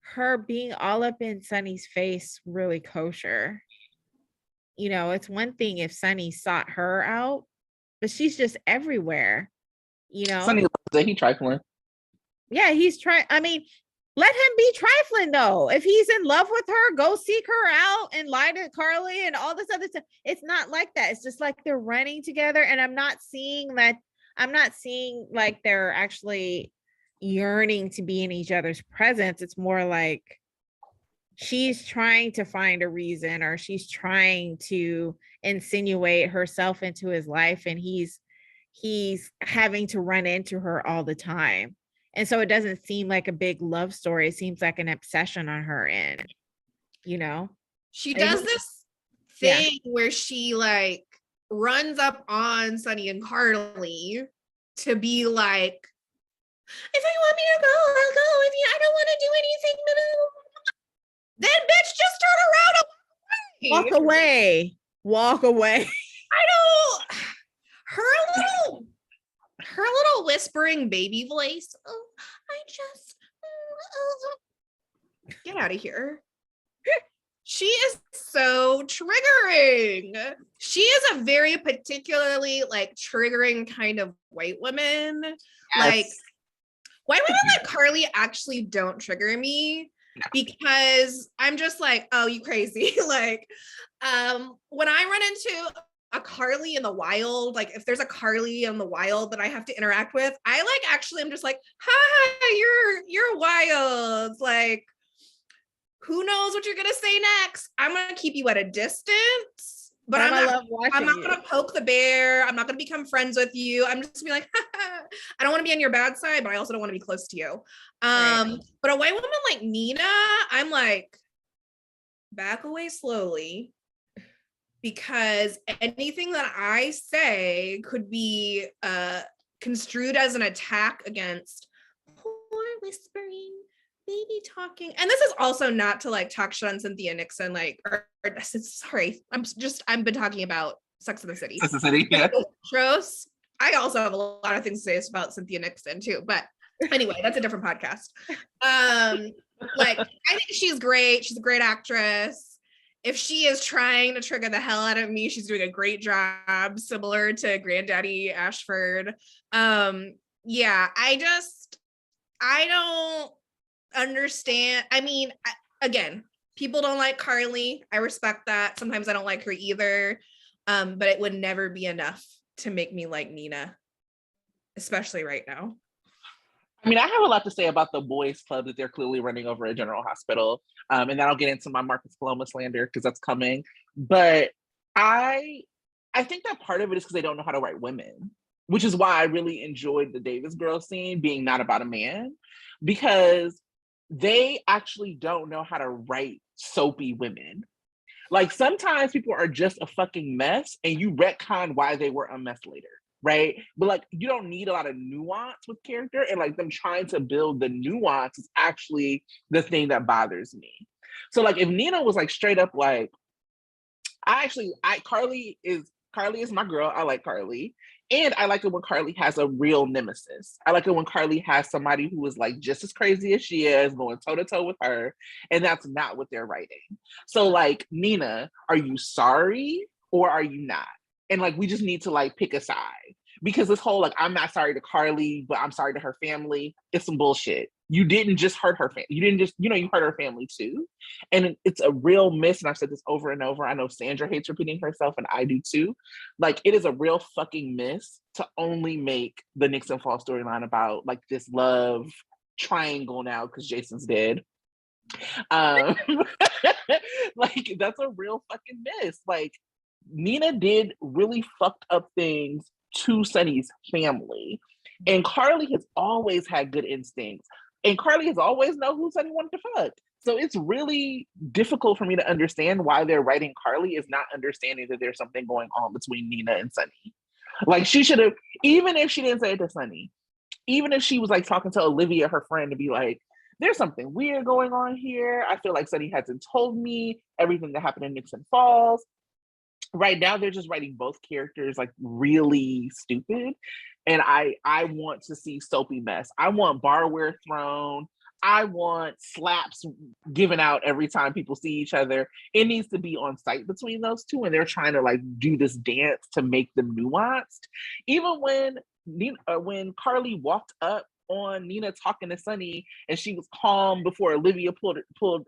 her being all up in Sonny's face really kosher. You know, it's one thing if Sonny sought her out, but she's just everywhere. You know, Sonny loves it. He trifling. Yeah, he's trying. I mean, let him be trifling though. If he's in love with her, go seek her out and lie to Carly and all this other stuff. It's not like that. It's just like they're running together, and I'm not seeing that. I'm not seeing like they're actually yearning to be in each other's presence. It's more like she's trying to find a reason, or she's trying to insinuate herself into his life, and he's having to run into her all the time. And so it doesn't seem like a big love story. It seems like an obsession on her end, you know? She does this thing where she like runs up on Sonny and Carly to be like, if you want me to go, I'll go with you. I don't want to do anything. Then bitch, just turn around and walk away. I don't. Her little whispering baby voice. Oh, I just get out of here. She is so triggering. She is a very particularly like triggering kind of white woman. Yes. Like white women like Carly actually don't trigger me because I'm just like, oh, you crazy. Like when I run into a Carly in the wild, like if there's a Carly in the wild that I have to interact with, I like actually I'm just like, hi, you're wild. Like, who knows what you're gonna say next? I'm gonna keep you at a distance, but I'm not gonna poke the bear. I'm not gonna become friends with you. I'm just gonna be like, I don't want to be on your bad side, but I also don't want to be close to you. Right. But a white woman like Nina, I'm like, back away slowly, because anything that I say could be construed as an attack against poor whispering, baby talking. And this is also not to like talk shit on Cynthia Nixon, like, or sorry, I've been talking about Sex and the City. Sex and the City, yeah. Shows. I also have a lot of things to say about Cynthia Nixon too, but anyway, that's a different podcast. Like, I think she's great. She's a great actress. If she is trying to trigger the hell out of me, she's doing a great job, similar to Granddaddy Ashford. Yeah, I don't understand. I mean, again, people don't like Carly. I respect that. Sometimes I don't like her either. But it would never be enough to make me like Nina, especially right now. I mean, I have a lot to say about the boys club that they're clearly running over a general hospital. And then I'll get into my Marcus Paloma slander because that's coming. But I think that part of it is because they don't know how to write women, which is why I really enjoyed the Davis girl scene being not about a man, because they actually don't know how to write soapy women. Like sometimes people are just a fucking mess and you retcon why they were a mess later. right? But like, you don't need a lot of nuance with character, and like them trying to build the nuance is actually the thing that bothers me. So like, if Nina was like straight up like, Carly is my girl. I like Carly. And I like it when Carly has a real nemesis. I like it when Carly has somebody who is like just as crazy as she is, going toe to toe with her. And that's not what they're writing. So like, Nina, are you sorry or are you not? And like, we just need to like pick a side, because this whole like, I'm not sorry to Carly, but I'm sorry to her family, it's some bullshit. You didn't just hurt her family. You didn't just, you hurt her family too. And it's a real miss. And I've said this over and over. I know Sandra hates repeating herself, and I do too. Like, it is a real fucking miss to only make the Nixon Fall storyline about like this love triangle now because Jason's dead. Like, that's a real fucking miss. Like, Nina did really fucked up things to Sonny's family. And Carly has always had good instincts. And Carly has always known who Sonny wanted to fuck. So it's really difficult for me to understand why they're writing Carly is not understanding that there's something going on between Nina and Sonny. Like, she should have, even if she didn't say it to Sonny, even if she was like talking to Olivia, her friend, to be like, there's something weird going on here. I feel like Sonny hasn't told me everything that happened in Nixon Falls. Right now, they're just writing both characters like really stupid. And I want to see soapy mess. I want barware thrown. I want slaps given out every time people see each other. It needs to be on site between those two. And they're trying to like do this dance to make them nuanced. Even when Carly walked up on Nina talking to Sonny and she was calm before Olivia pulled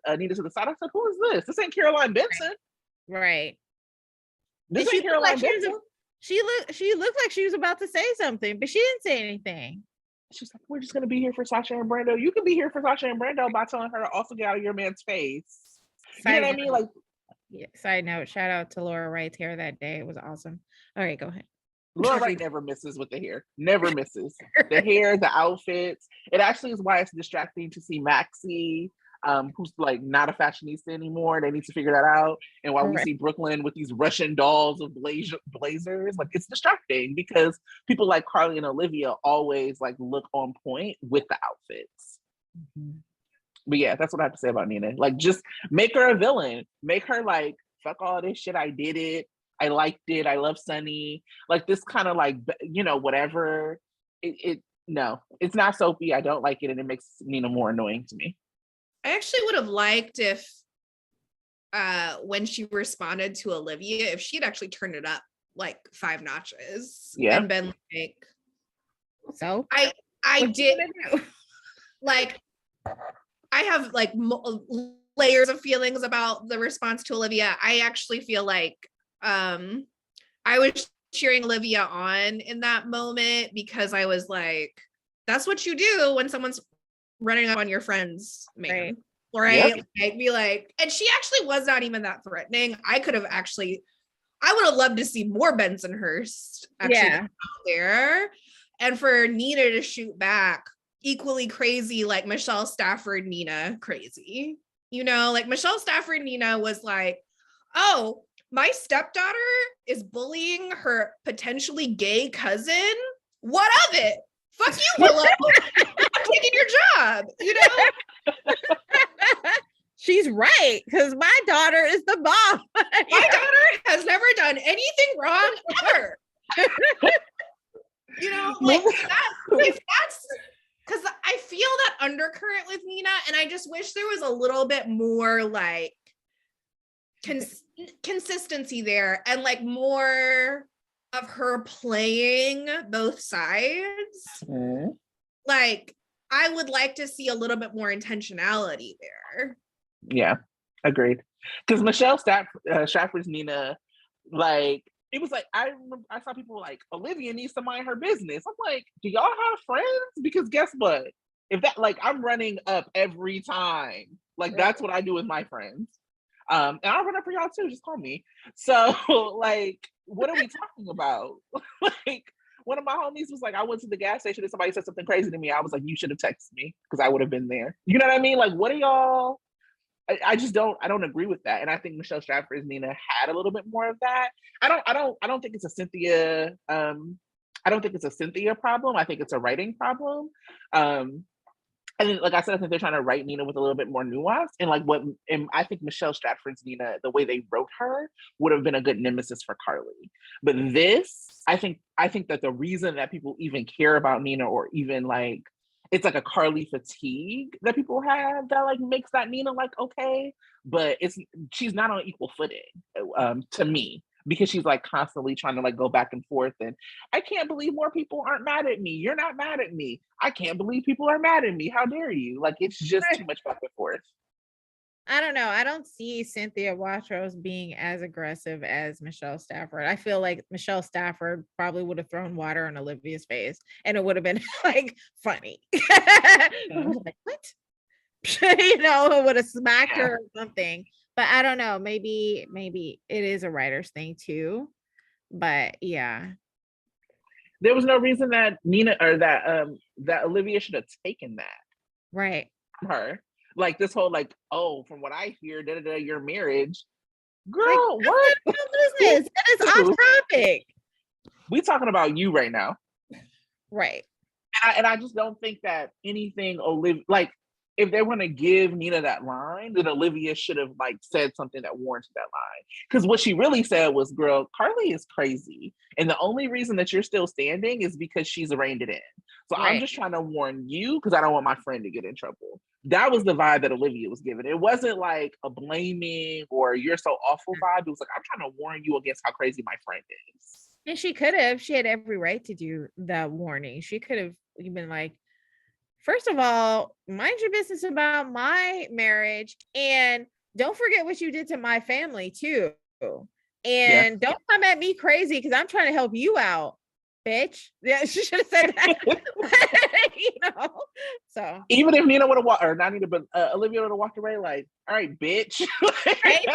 Nina to the side, I said, who is this? This ain't Caroline Benson. Right. This ain't Caroline Benson. She looked like she was about to say something, but she didn't say anything. She's like, we're just going to be here for Sasha and Brando. You can be here for Sasha and Brando by telling her to also get out of your man's face. You know what I mean? Like, yeah, side note, shout out to Laura Wright's hair that day. It was awesome. All right, go ahead. Laura Wright never misses with the hair. Never misses. The hair, the outfits. It actually is why it's distracting to see Maxie, who's like not a fashionista anymore. They need to figure that out. And while we see Brooklyn with these Russian dolls of blazers, like, it's distracting because people like Carly and Olivia always like look on point with the outfits. Mm-hmm. But yeah, that's what I have to say about Nina. Like, just make her a villain. Make her like, fuck all this shit. I did it. I liked it. I love Sonny. Like, this kind of like, whatever. No, it's not soapy. I don't like it. And it makes Nina more annoying to me. I actually would have liked if when she responded to Olivia, if she had actually turned it up like 5 notches. Yeah. And been like, so I did like, I have like layers of feelings about the response to Olivia. I actually feel like I was cheering Olivia on in that moment because I was like, that's what you do when someone's running up on your friend's man, right? Yep. Like, be like, and she actually was not even that threatening. I would have loved to see more Bensonhurst actually out there, and for Nina to shoot back equally crazy, like Michelle Stafford Nina crazy. Like Michelle Stafford Nina was like, oh, my stepdaughter is bullying her potentially gay cousin. What of it? Fuck you, Willow. I'm taking your job, She's right, because my daughter is the bomb. My daughter has never done anything wrong ever. Like if that's because I feel that undercurrent with Nina, and I just wish there was a little bit more like consistency there, and like more of her playing both sides. Mm-hmm. Like, I would like to see a little bit more intentionality there. Yeah, agreed. Because Michelle Stafford's Nina, like, it was like, I saw people like, Olivia needs to mind her business. I'm like, do y'all have friends? Because guess what? If that, like, I'm running up every time. Like, that's what I do with my friends. And I'll run up for y'all too. Just call me. So, like, what are we talking about? Like, one of my homies was like, I went to the gas station and somebody said something crazy to me. I was like, you should have texted me because I would have been there. You know what I mean? Like, what are y'all? I don't agree with that. And I think Michelle Stafford's Nina had a little bit more of that. I don't think it's a Cynthia I don't think it's a Cynthia problem. I think it's a writing problem. And then, like I said, I think they're trying to write Nina with a little bit more nuance. And like and I think Michelle Stratford's Nina, the way they wrote her, would have been a good nemesis for Carly. But this, I think that the reason that people even care about Nina, or even like, it's like a Carly fatigue that people have that like makes that Nina like okay, but she's not on equal footing to me, because she's like constantly trying to like go back and forth, and I can't believe more people aren't mad at me. You're not mad at me. I can't believe people are mad at me. How dare you? Like, it's just too much back and forth. I don't know. I don't see Cynthia Watros being as aggressive as Michelle Stafford. I feel like Michelle Stafford probably would have thrown water on Olivia's face, and it would have been like funny. Like, what? It would have smacked her or something. But I don't know. Maybe it is a writer's thing too. But yeah. There was no reason that Nina or that Olivia should have taken that. Right. From her. Like this whole like, oh, from what I hear, your marriage. Girl, like, what? No business. That is off topic. We talking about you right now. Right. And I just don't think that anything Olivia, like, if they want to give Nina that line, then Olivia should have like said something that warranted that line. Because what she really said was, girl, Carly is crazy. And the only reason that you're still standing is because she's reined it in. So I'm just trying to warn you because I don't want my friend to get in trouble. That was the vibe that Olivia was giving. It wasn't like a blaming or you're so awful vibe. It was like, I'm trying to warn you against how crazy my friend is. And she had every right to do that warning. She could have been like, first of all, mind your business about my marriage, and don't forget what you did to my family too. And don't come at me crazy because I'm trying to help you out, bitch. Yeah, she should have said that. So even if Nina would have walked, or not Nina, but Olivia would have walked away like, all right, bitch. Right?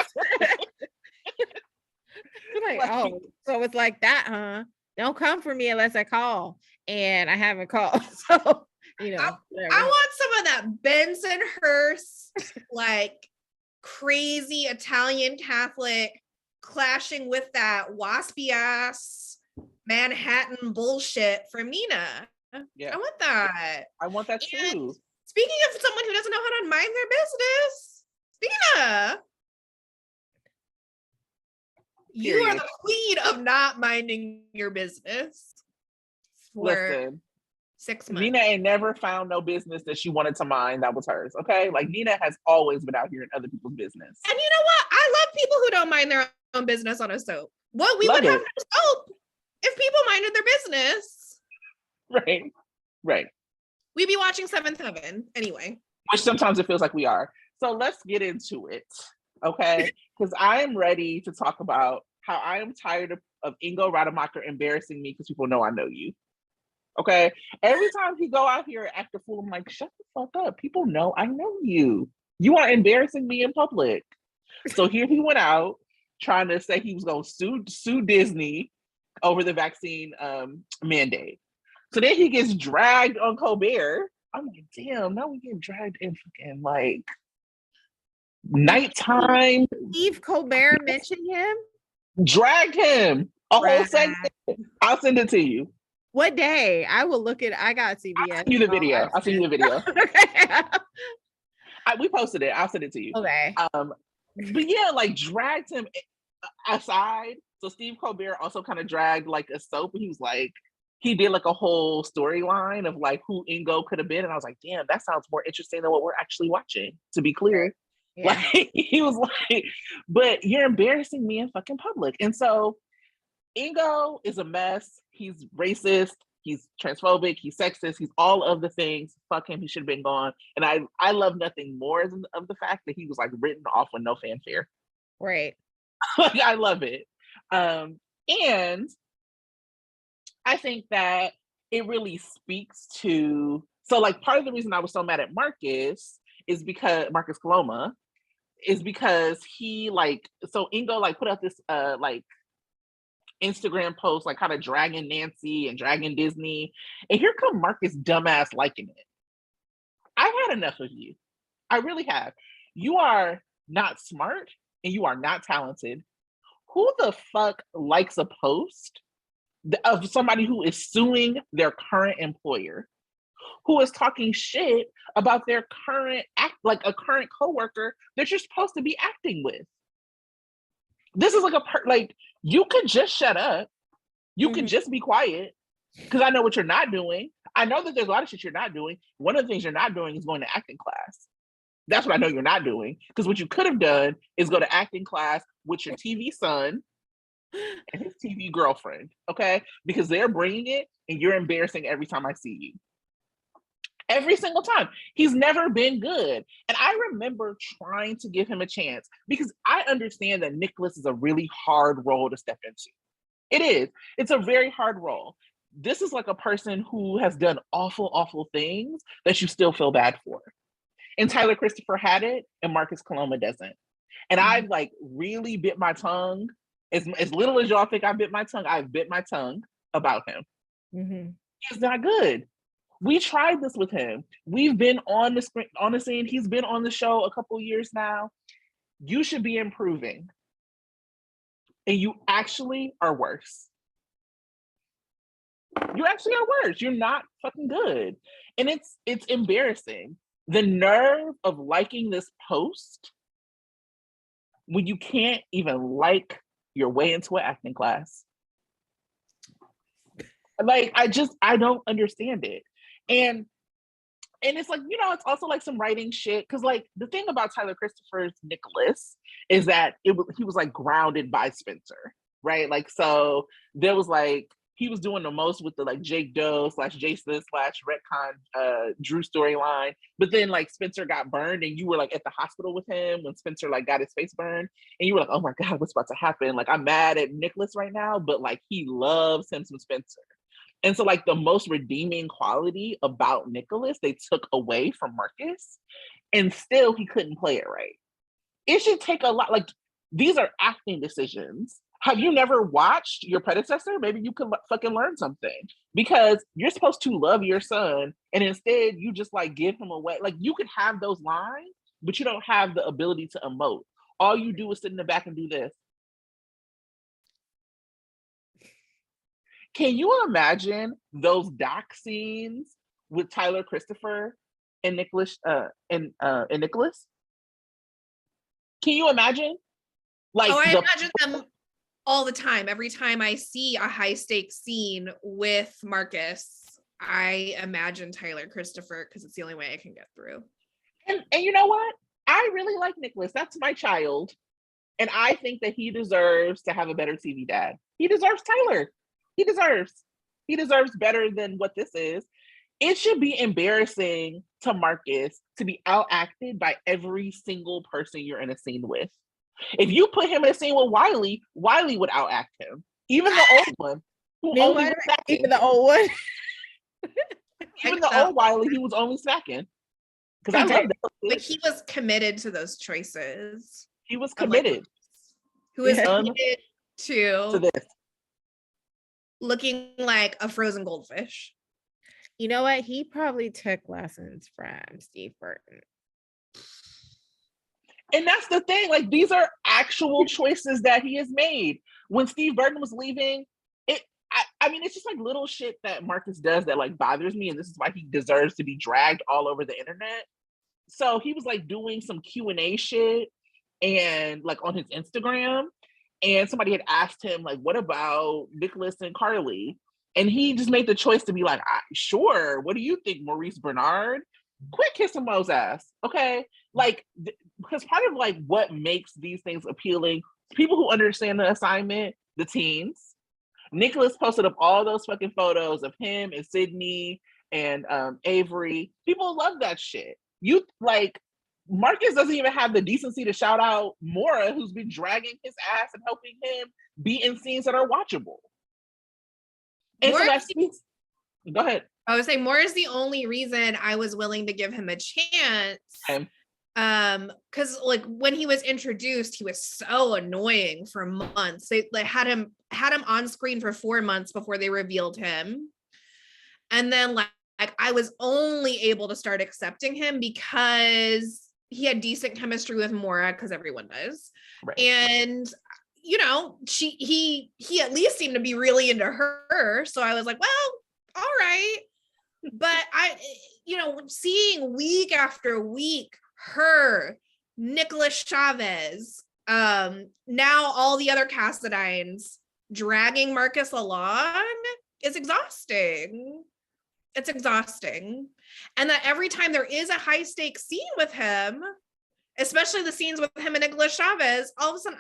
Like, oh, so it's like that, huh? Don't come for me unless I call, and I haven't called. So I want some of that Bensonhurst, like crazy Italian Catholic clashing with that waspy ass Manhattan bullshit from Nina. Yeah. I want that. I want that too. And speaking of someone who doesn't know how to mind their business, Sprina, you are the queen of not minding your business. Listen. 6 months. Nina ain't never found no business that she wanted to mind that was hers. Okay, like Nina has always been out here in other people's business. And you know what? I love people who don't mind their own business on a soap. Well, we would have no soap if people minded their business. Right. We'd be watching Seventh Heaven anyway. Which sometimes it feels like we are. So let's get into it, okay? Because I am ready to talk about how I am tired of Ingo Rademacher embarrassing me because people know I know you. Okay, every time he go out here and act a fool, I'm like, shut the fuck up. People know I know you. You are embarrassing me in public. So here he went out trying to say he was going to sue Disney over the vaccine mandate. So then he gets dragged on Colbert. I'm like, damn, now we get dragged in fucking like nighttime. Steve Colbert mentioned him? Dragged him. A whole segment. I'll send it to you. What day? I will look at. I got CBS. I'll send you the video. We posted it. I'll send it to you. Okay. But yeah, like dragged him aside. So Steve Colbert also kind of dragged like a soap, and he was like, he did like a whole storyline of like who Ingo could have been, and I was like, damn, that sounds more interesting than what we're actually watching. To be clear, like he was like, but you're embarrassing me in fucking public, and so. Ingo is a mess. He's racist. He's transphobic. He's sexist. He's all of the things. Fuck him. He should have been gone. And I love nothing more than of the fact that he was like written off with no fanfare. Right. Like I love it. And I think that it really speaks to. So like part of the reason I was so mad at Marcus Coloma is because he like so Ingo like put out this like. Instagram post like kind of dragging Nancy and dragging Disney, and here come Marcus dumbass liking it. I've had enough of you. I really have. You are not smart and you are not talented. Who the fuck likes a post of somebody who is suing their current employer, who is talking shit about their current like a current coworker that you're supposed to be acting with. This is like like you could just shut up. You could just be quiet, because I know what you're not doing. I know that there's a lot of shit you're not doing. One of the things you're not doing is going to acting class. That's what I know you're not doing. Because what you could have done is go to acting class with your TV son and his TV girlfriend, okay? Because they're bringing it and you're embarrassing every time I see you. Every single time. He's never been good. And I remember trying to give him a chance because I understand that Nikolas is a really hard role to step into. It is. It's a very hard role. This is like a person who has done awful, awful things that you still feel bad for. And Tyler Christopher had it, and Marcus Coloma doesn't. And I've like really bit my tongue. As little as y'all think I bit my tongue, I've bit my tongue about him. He's not good. We tried this with him. We've been on the scene. He's been on the show a couple years now. You should be improving. And you actually are worse. You actually are worse. You're not fucking good. And it's embarrassing. The nerve of liking this post when you can't even like your way into an acting class. Like, I don't understand it. And it's like, you know, it's also like some writing shit. Cause like the thing about Tyler Christopher's Nikolas is that he was like grounded by Spencer, right? Like, so there was like, he was doing the most with the like Jake Doe / Jason / retcon Drew storyline. But then like Spencer got burned and you were like at the hospital with him when Spencer like got his face burned. And you were like, oh my God, what's about to happen? Like, I'm mad at Nikolas right now, but like he loves him some Spencer. And so like the most redeeming quality about Nikolas, they took away from Marcus, and still he couldn't play it right. It should take a lot, like these are acting decisions. Have you never watched your predecessor? Maybe you could fucking learn something, because you're supposed to love your son and instead you just like give him away. Like you could have those lines, but you don't have the ability to emote. All you do is sit in the back and do this. Can you imagine those doc scenes with Tyler Christopher and Nikolas and Nikolas? Can you imagine? Like, I imagine them all the time. Every time I see a high stakes scene with Marcus, I imagine Tyler Christopher because it's the only way I can get through. And you know what? I really like Nikolas. That's my child. And I think that he deserves to have a better TV dad. He deserves Tyler. He deserves better than what this is. It should be embarrassing to Marcus to be outacted by every single person you're in a scene with. If you put him in a scene with Wiley would outact him. Even the old one. Even the old one. Even the old Wiley, he was only smacking. Because I love that. But he was committed to those choices. He was committed. Like, who is committed to this. Looking like a frozen goldfish. You know what? He probably took lessons from Steve Burton. And that's the thing. Like, these are actual choices that he has made. When Steve Burton was leaving, I mean, it's just like little shit that Marcus does that like bothers me. And this is why he deserves to be dragged all over the internet. So he was like doing some Q&A shit and like on his Instagram. And somebody had asked him, like, what about Nikolas and Carly? And he just made the choice to be like, sure. What do you think, Maurice Bernard? Quit kissing Mo's ass, okay? Like, because part of like what makes these things appealing, people who understand the assignment, the teens. Nikolas posted up all those fucking photos of him and Sydney and Avery. People love that shit. You like, Marcus doesn't even have the decency to shout out Maura, who's been dragging his ass and helping him be in scenes that are watchable. And so that's, go ahead. I would say Maura is the only reason I was willing to give him a chance. Because like when he was introduced, he was so annoying for months. They like had him on screen for 4 months before they revealed him. And then like I was only able to start accepting him because he had decent chemistry with Maura, because everyone does. Right. And you know, he at least seemed to be really into her. So I was like, well, all right. But you know, seeing week after week, her, Nikolas Chavez, now all the other Cassadines dragging Marcus along is exhausting. It's exhausting. And that every time there is a high stakes scene with him, especially the scenes with him and Nikolas Chavez, all of a sudden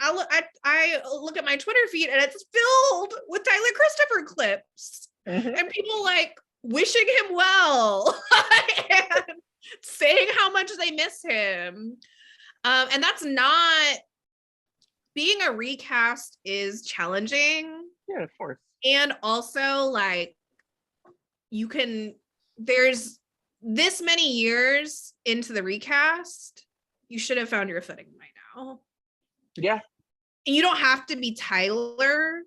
I look at my Twitter feed and it's filled with Tyler Christopher clips and people like wishing him well and saying how much they miss him. And that's not, being a recast is challenging. Yeah, of course. And also like there's this many years into the recast, you should have found your footing by now. Yeah. And you don't have to be Tyler,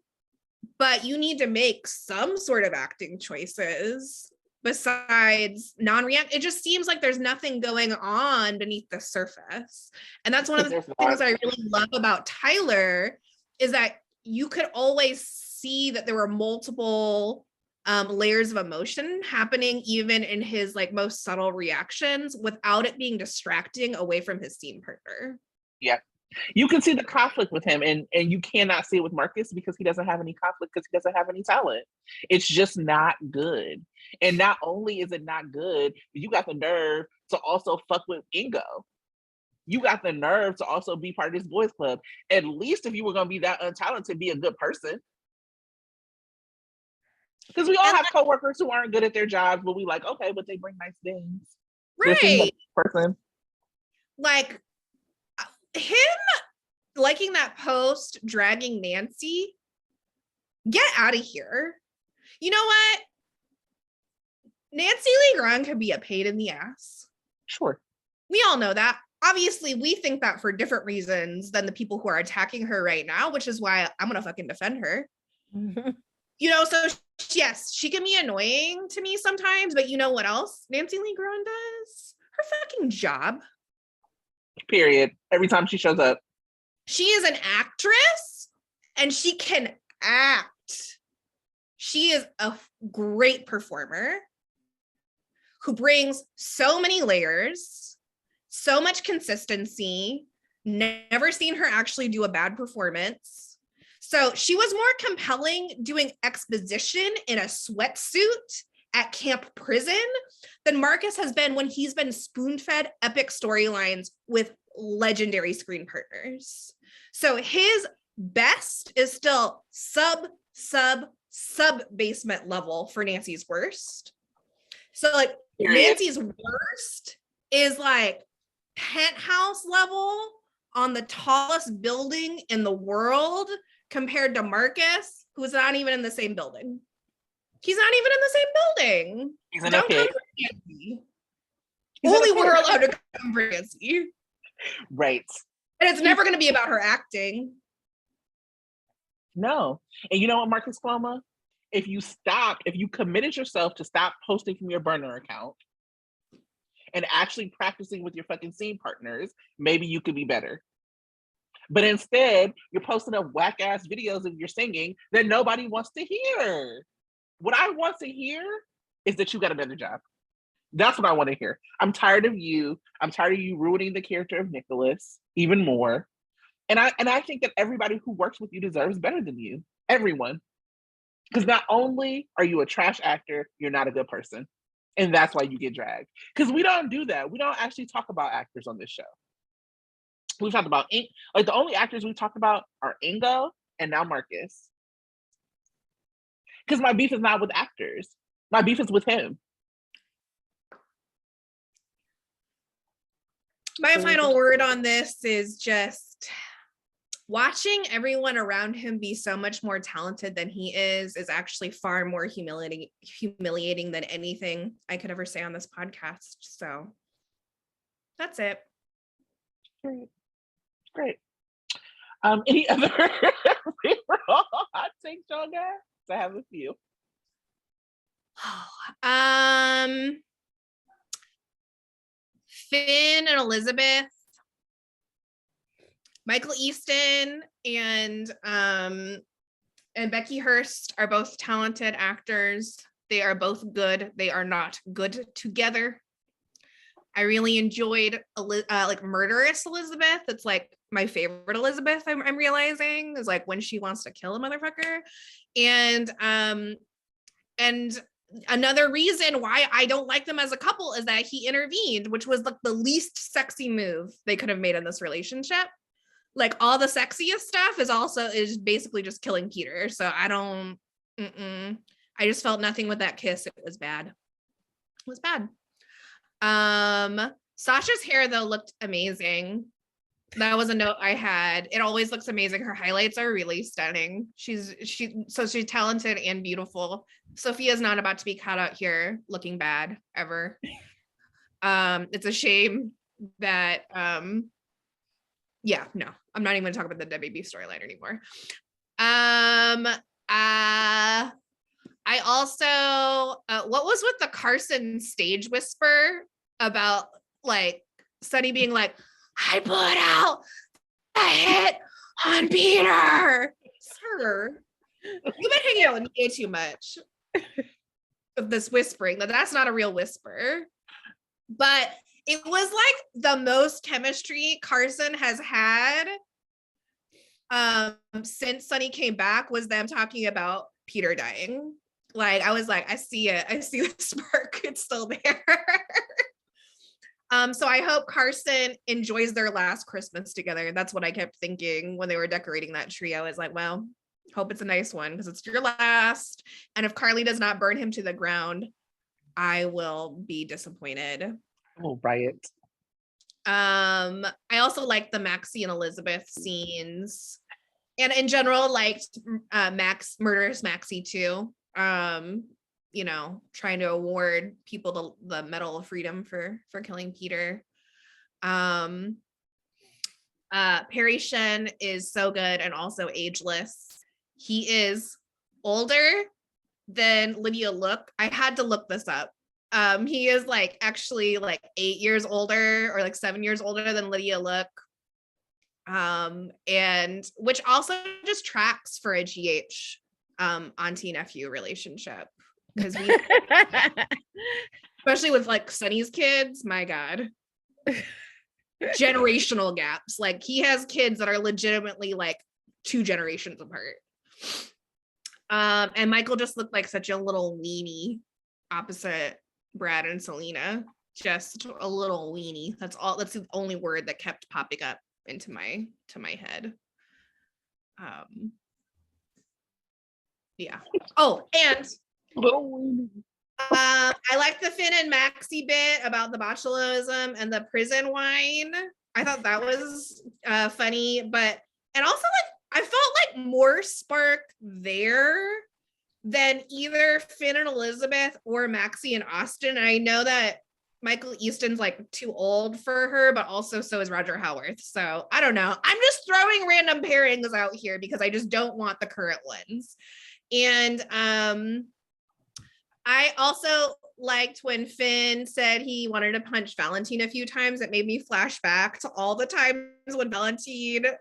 but you need to make some sort of acting choices besides non-react. It just seems like there's nothing going on beneath the surface. And that's one of the things I really love about Tyler is that you could always see that there were multiple layers of emotion happening even in his like most subtle reactions without it being distracting away from his scene partner. Yeah. You can see the conflict with him and you cannot see it with Marcus because he doesn't have any conflict because he doesn't have any talent. It's just not good. And not only is it not good, but you got the nerve to also fuck with Ingo. You got the nerve to also be part of this boys club. At least if you were going to be that untalented, be a good person. Because we all have coworkers who aren't good at their jobs, but we like, okay, but they bring nice things. Right. Person. Like him liking that post, dragging Nancy, get out of here. You know what? Nancy Lee Grahn could be a pain in the ass. Sure. We all know that. Obviously, we think that for different reasons than the people who are attacking her right now, which is why I'm going to fucking defend her. You know, so yes, she can be annoying to me sometimes, but you know what else Nancy Lee Grahn does? Her fucking job. Period. Every time she shows up. She is an actress and she can act. She is a great performer who brings so many layers, so much consistency. Never seen her actually do a bad performance. So she was more compelling doing exposition in a sweatsuit at Camp Prison than Marcus has been when he's been spoon-fed epic storylines with legendary screen partners. So his best is still sub basement level for Nancy's worst. So like Nancy's worst is like penthouse level on the tallest building in the world compared to Marcus, who's not even in the same building. He's not even in the same building. He's in Don't a come pit. for Nancy. Only we're allowed to come for Nancy. Right. And it's never going to be about her acting. No. And you know what, Marcus Cuomo? If you committed yourself to stop posting from your burner account and actually practicing with your fucking scene partners, maybe you could be better. But instead, you're posting up whack-ass videos of your singing that nobody wants to hear. What I want to hear is that you got a better job. That's what I want to hear. I'm tired of you. I'm tired of you ruining the character of Nikolas even more. And I think that everybody who works with you deserves better than you. Everyone. Because not only are you a trash actor, you're not a good person. And that's why you get dragged. Because we don't do that. We don't actually talk about actors on this show. We've talked about, like, the only actors we've talked about are Ingo and now Marcus. Because my beef is not with actors. My beef is with him. My final word on this is just watching everyone around him be so much more talented than he is actually far more humiliating than anything I could ever say on this podcast. So that's it. Great. Any other hot takes, Tonya? I have a few. Finn and Elizabeth Michael Easton and Becky Hurst are both talented actors. They are both good. They are not good together. I really enjoyed like Murderous Elizabeth. It's like my favorite Elizabeth. I'm realizing is like when she wants to kill a motherfucker, and another reason why I don't like them as a couple is that he intervened, which was like the least sexy move they could have made in this relationship. Like all the sexiest stuff is basically just killing Peter. So I don't. I just felt nothing with that kiss. It was bad. It was bad. Sasha's hair though looked amazing. That was a note I had. It always looks amazing. Her highlights are really stunning. She's talented and beautiful. Sophia's not about to be caught out here looking bad ever. It's a shame that yeah, no, I'm not even gonna talk about the dead baby storyline anymore. I also what was with the Carson stage whisper about like Sonny being like, I put out a hit on Peter. Sir, you've been hanging out with me too much of this whispering. That's not a real whisper. But it was like the most chemistry Carson has had since Sonny came back was them talking about Peter dying. Like I was like, I see it. I see the spark. It's still there. So I hope Carson enjoys their last Christmas together. That's what I kept thinking when they were decorating that tree. I was like, well, hope it's a nice one because it's your last. And if Carly does not burn him to the ground, I will be disappointed. Oh, riot. I also liked the Maxie and Elizabeth scenes. And in general, liked Murderous Maxie too. You know, trying to award people the Medal of Freedom for killing Peter. Perry Shen is so good and also ageless. He is older than Lydia Look. I had to look this up. He is like actually like 8 years older or like 7 years older than Lydia Look. And which also just tracks for a GH auntie nephew relationship. Because we especially with like Sonny's kids, my God. Generational gaps. Like he has kids that are legitimately like 2 generations apart. And Michael just looked like such a little weenie opposite Brad and Selena. Just a little weenie. That's the only word that kept popping up into my head. Yeah. Oh, and I like the Finn and Maxie bit about the botulism and the prison wine. I thought that was funny, and also like I felt like more spark there than either Finn and Elizabeth or Maxie and Austin. And I know that Michael Easton's like too old for her, but also so is Roger Howarth. So I don't know. I'm just throwing random pairings out here because I just don't want the current ones. And I also liked when Finn said he wanted to punch Valentine a few times. It made me flash back to all the times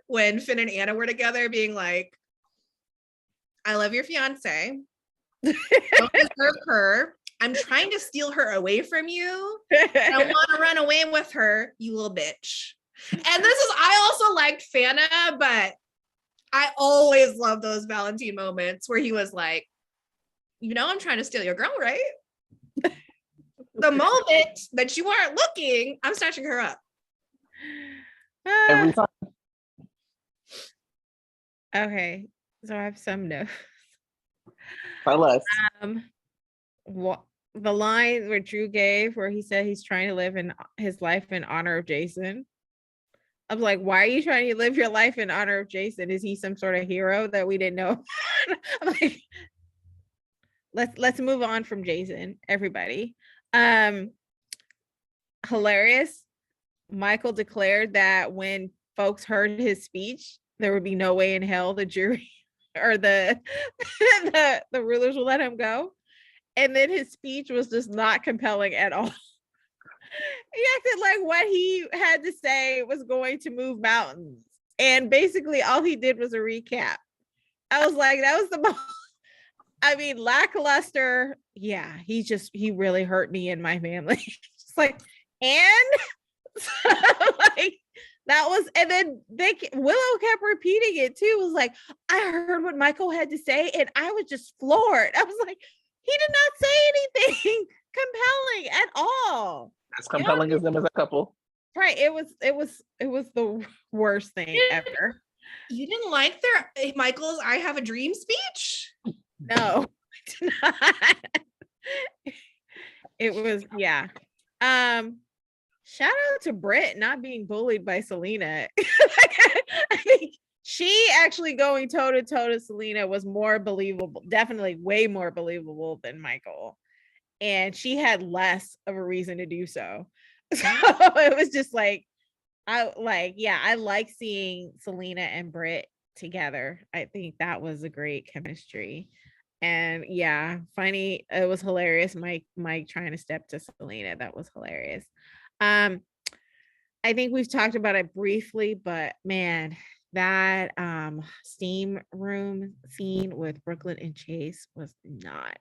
when Finn and Anna were together being like, I love your fiance. Don't deserve her. I'm trying to steal her away from you. I want to run away with her, you little bitch. And I also liked Fana, but I always love those Valentine moments where he was like, you know, I'm trying to steal your girl, right? The moment that you aren't looking, I'm snatching her up. Every time. Okay, so I have some notes. Tell us. What the line where Drew gave, where he said he's trying to live in his life in honor of Jason. I was like, why are you trying to live your life in honor of Jason? Is he some sort of hero that we didn't know? I'm like, let's move on from Jason, everybody. Hilarious. Michael declared that when folks heard his speech, there would be no way in hell the jury or the rulers will let him go. And then his speech was just not compelling at all. He acted like what he had to say was going to move mountains. And basically all he did was a recap. I was like, that was the most, I mean, lackluster. Yeah, he really hurt me and my family. Just like, and like that was, and then Willow kept repeating it too. It was like, I heard what Michael had to say, and I was just floored. I was like, he did not say anything compelling at all. As compelling as them as a couple. Right. It was the worst thing ever. You didn't like their Michael's I have a dream speech? No, I did not. It was, yeah. Shout out to Britt not being bullied by Selena. I think she actually going toe to toe to Selena was more believable, definitely way more believable than Michael. And she had less of a reason to do so. So it was just like, I like seeing Selena and Britt together. I think that was a great chemistry. And yeah, funny. It was hilarious. Mike trying to step to Selena. That was hilarious. I think we've talked about it briefly, but man, that steam room scene with Brooklyn and Chase was not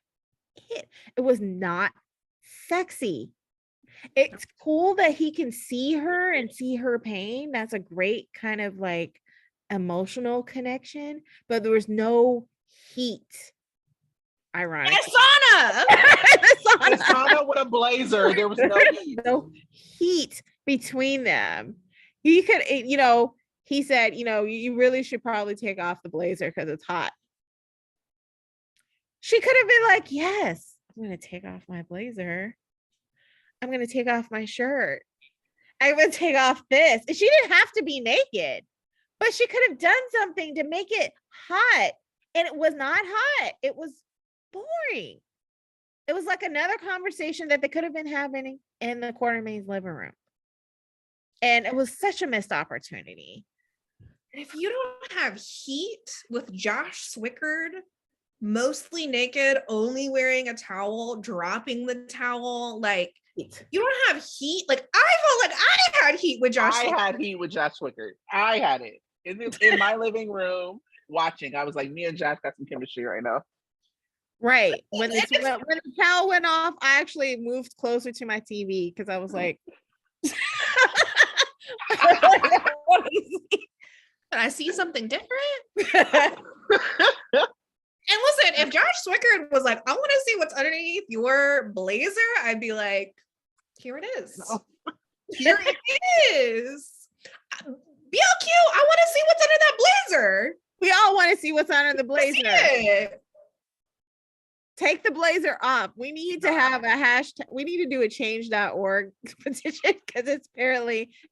it. It was not sexy. It's cool that he can see her and see her pain. That's a great kind of like emotional connection, but there was no heat. Ironically. The sauna with a blazer. There was no heat between them. He could, he said, you really should probably take off the blazer because it's hot. She could have been like, yes, I'm going to take off my blazer. I'm going to take off my shirt. I'm going to take off this. And she didn't have to be naked, but she could have done something to make it hot. And it was not hot. It was boring. It was like another conversation that they could have been having in the Quartermain's living room. And it was such a missed opportunity. If you don't have heat with Josh Swickard, mostly naked, only wearing a towel, dropping the towel, like you don't have heat. Like I felt like I had heat with Josh. I had heat with Josh Swickard. I had it in my living room watching. I was like, me and Josh got some chemistry right now. Right. When the towel went off, I actually moved closer to my TV because I was like, I see something different. And listen, if Josh Swickard was like, I want to see what's underneath your blazer, I'd be like, here it is. No. Here it is. BLQ, I want to see what's under that blazer. We all want to see what's under the blazer. Take the blazer off. We need to have a hashtag. We need to do a change.org petition because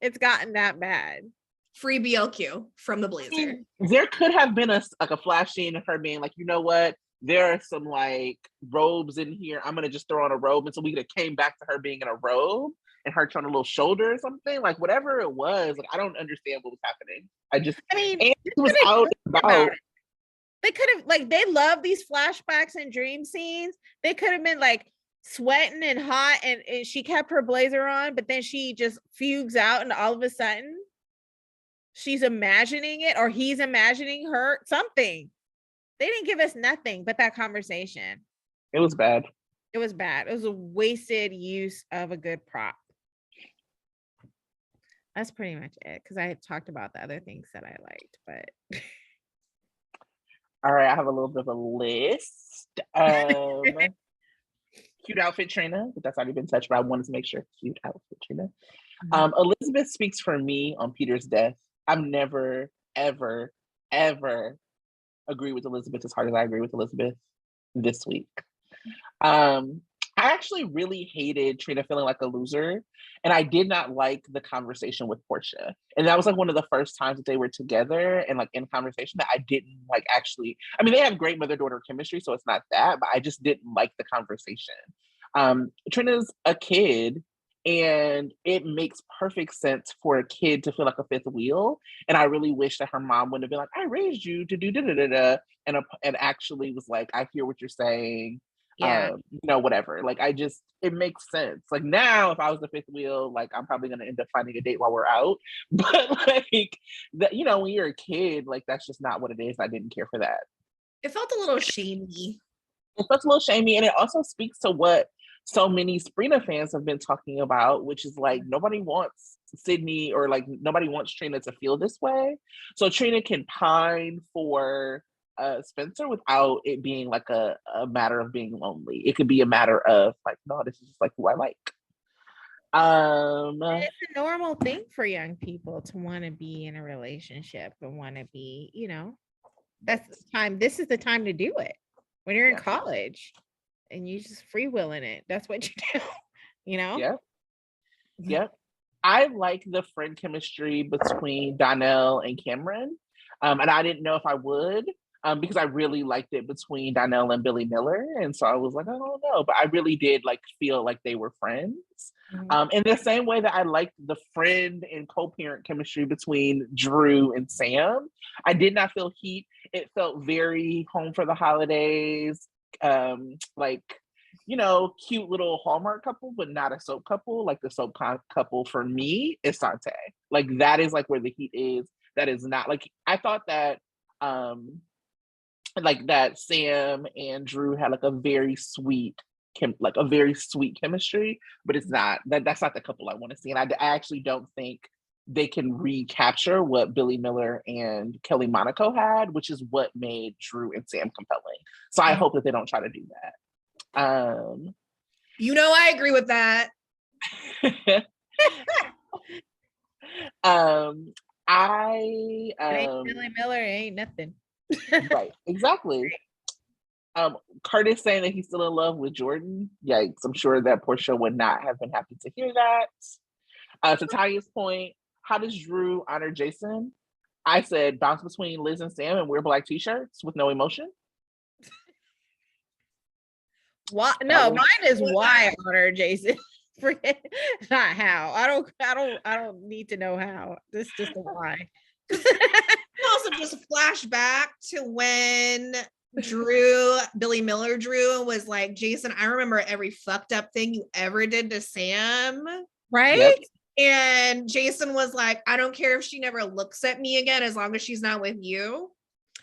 it's gotten that bad. Free BLQ from the blazer. There could have been a flash scene of her being like, you know what? There are some like robes in here. I'm gonna just throw on a robe, and so we could have came back to her being in a robe and her showing a little shoulder or something. Like whatever it was. Like I don't understand what was happening. It was out and about. They could have like they love these flashbacks and dream scenes. They could have been like sweating and hot, and she kept her blazer on, but then she just fugues out, and all of a sudden she's imagining it, or he's imagining her something. They didn't give us nothing but that conversation. It was bad. It was bad. It was a wasted use of a good prop. That's pretty much it, because I had talked about the other things that I liked, but all right, I have a little bit of a list. Cute outfit, Trina, but that's already been touched, but I wanted to make sure. Cute outfit, Trina. Elizabeth speaks for me on Peter's death. I've never, ever, ever agree with Elizabeth as hard as I agree with Elizabeth this week. I actually really hated Trina feeling like a loser, and I did not like the conversation with Portia. And that was like one of the first times that they were together and like in conversation that I didn't like actually. I mean, they have great mother-daughter chemistry, so it's not that, but I just didn't like the conversation. Trina's a kid, and it makes perfect sense for a kid to feel like a fifth wheel. And I really wish that her mom wouldn't have been like, I raised you to do da da da da, and actually was like, I hear what you're saying. Yeah. Whatever. Like, it makes sense. Like, now, if I was the fifth wheel, like, I'm probably going to end up finding a date while we're out. But, like, that, when you're a kid, like, that's just not what it is. I didn't care for that. It felt a little shamey. It felt a little shamey, and it also speaks to what so many Sprina fans have been talking about, which is, like, nobody wants Sydney, or, like, nobody wants Trina to feel this way. So Trina can pine for Spencer without it being like a matter of being lonely. It could be a matter of, like, no, this is just, like, who I like. It's a normal thing for young people to want to be in a relationship and want to be, that's the time. This is the time to do it when you're in college and you just freewheeling it. That's what you do, Yep. I like the friend chemistry between Donnell and Cameron. And I didn't know if I would, because I really liked it between Donnell and Billy Miller. And so I was like, I don't know. But I really did, like, feel like they were friends. In the same way that I liked the friend and co-parent chemistry between Drew and Sam. I did not feel heat. It felt very home for the holidays. Like, cute little Hallmark couple, but not a soap couple. Like, the soap couple for me is Sante. Like, that is, like, where the heat is. That is not, like, I thought that like, that Sam and Drew had, like, a very sweet chemistry, but it's not that's not the couple I want to see. And I actually don't think they can recapture what Billy Miller and Kelly Monaco had, which is what made Drew and Sam compelling. So I hope that they don't try to do that. I agree with that. Billy Miller ain't nothing. Right, exactly. Curtis saying that he's still in love with Jordan. Yikes, I'm sure that Portia would not have been happy to hear that. To Tanya's point, how does Drew honor Jason? I said bounce between Liz and Sam and wear black t-shirts with no emotion. Why? No, mine is why I honor Jason. Forget not how. I don't need to know how. This is just a why. Also, just flash back to when Billy Miller Drew was like, Jason, I remember every fucked up thing you ever did to Sam. Right? Yep. And Jason was like, I don't care if she never looks at me again, as long as she's not with you.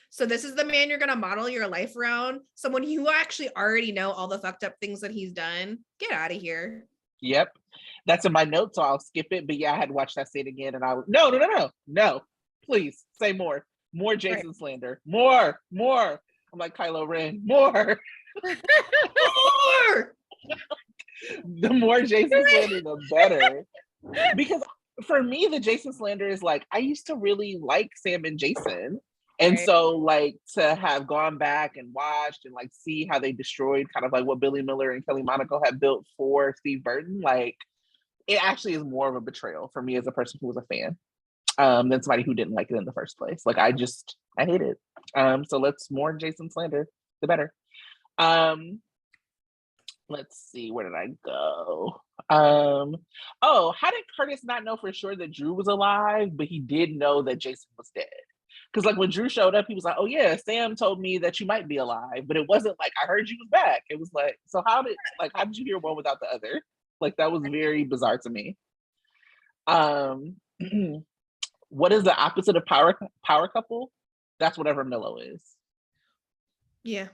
So this is the man you're going to model your life around. Someone you actually already know all the fucked up things that he's done. Get out of here. Yep. That's in my notes, so I'll skip it. But yeah, I had watched that scene again, and I was, no. Please say more. More Jason slander. More. I'm like Kylo Ren. More. More. The more Jason slander, the better. Because for me, the Jason slander is like, I used to really like Sam and Jason. And so, like, to have gone back and watched and, like, see how they destroyed kind of like what Billy Miller and Kelly Monaco had built for Steve Burton, like, it actually is more of a betrayal for me as a person who was a fan than somebody who didn't like it in the first place. Like, I hate it. So let's more Jason slander, the better. Let's see, where did I go? How did Curtis not know for sure that Drew was alive, but he did know that Jason was dead? Because, like, when Drew showed up, he was like, oh yeah, Sam told me that you might be alive, but it wasn't like, I heard you was back. It was like, so how did you hear one without the other? Like, that was very bizarre to me. What is the opposite of power couple? That's whatever Millo is. Yeah.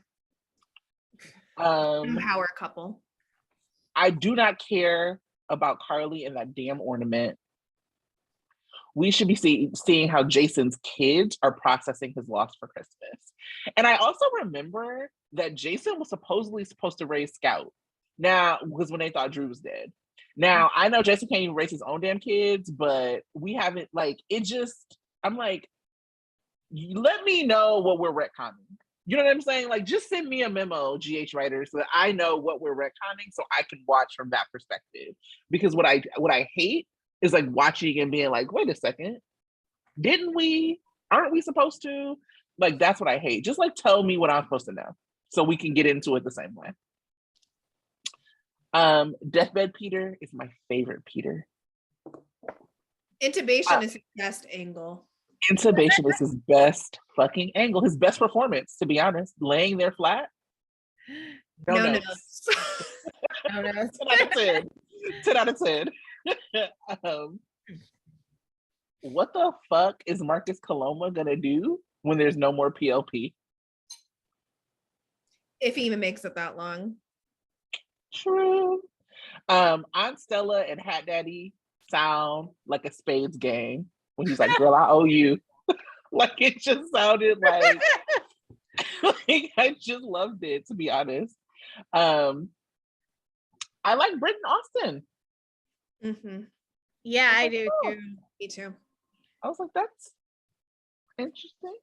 Power couple. I do not care about Carly and that damn ornament. We should be seeing how Jason's kids are processing his loss for Christmas. And I also remember that Jason was supposed to raise Scout. Now, because when they thought Drew was dead. Now, I know Jason can't even raise his own damn kids, but we haven't, like, I'm like, let me know what we're retconning. You know what I'm saying? Like, just send me a memo, GH writers, so that I know what we're retconning so I can watch from that perspective. Because what I hate is, like, watching and being like, wait a second, aren't we supposed to? Like, that's what I hate. Just, like, tell me what I'm supposed to know so we can get into it the same way. Deathbed Peter is my favorite Peter. Intubation is his best angle. Intubation is his best fucking angle, his best performance, to be honest. Laying there flat. No No notes. No, no. 10 out of 10. 10 out of 10. What the fuck is Marcus Coloma gonna do when there's no more PLP? If he even makes it that long. True. Aunt Stella and Hat Daddy sound like a spades game when he's like, girl, I owe you. Like it just sounded like, like I just loved it, to be honest. I like Britton Austin. Mm-hmm. Yeah, I do too. Me too. I was like, that's interesting.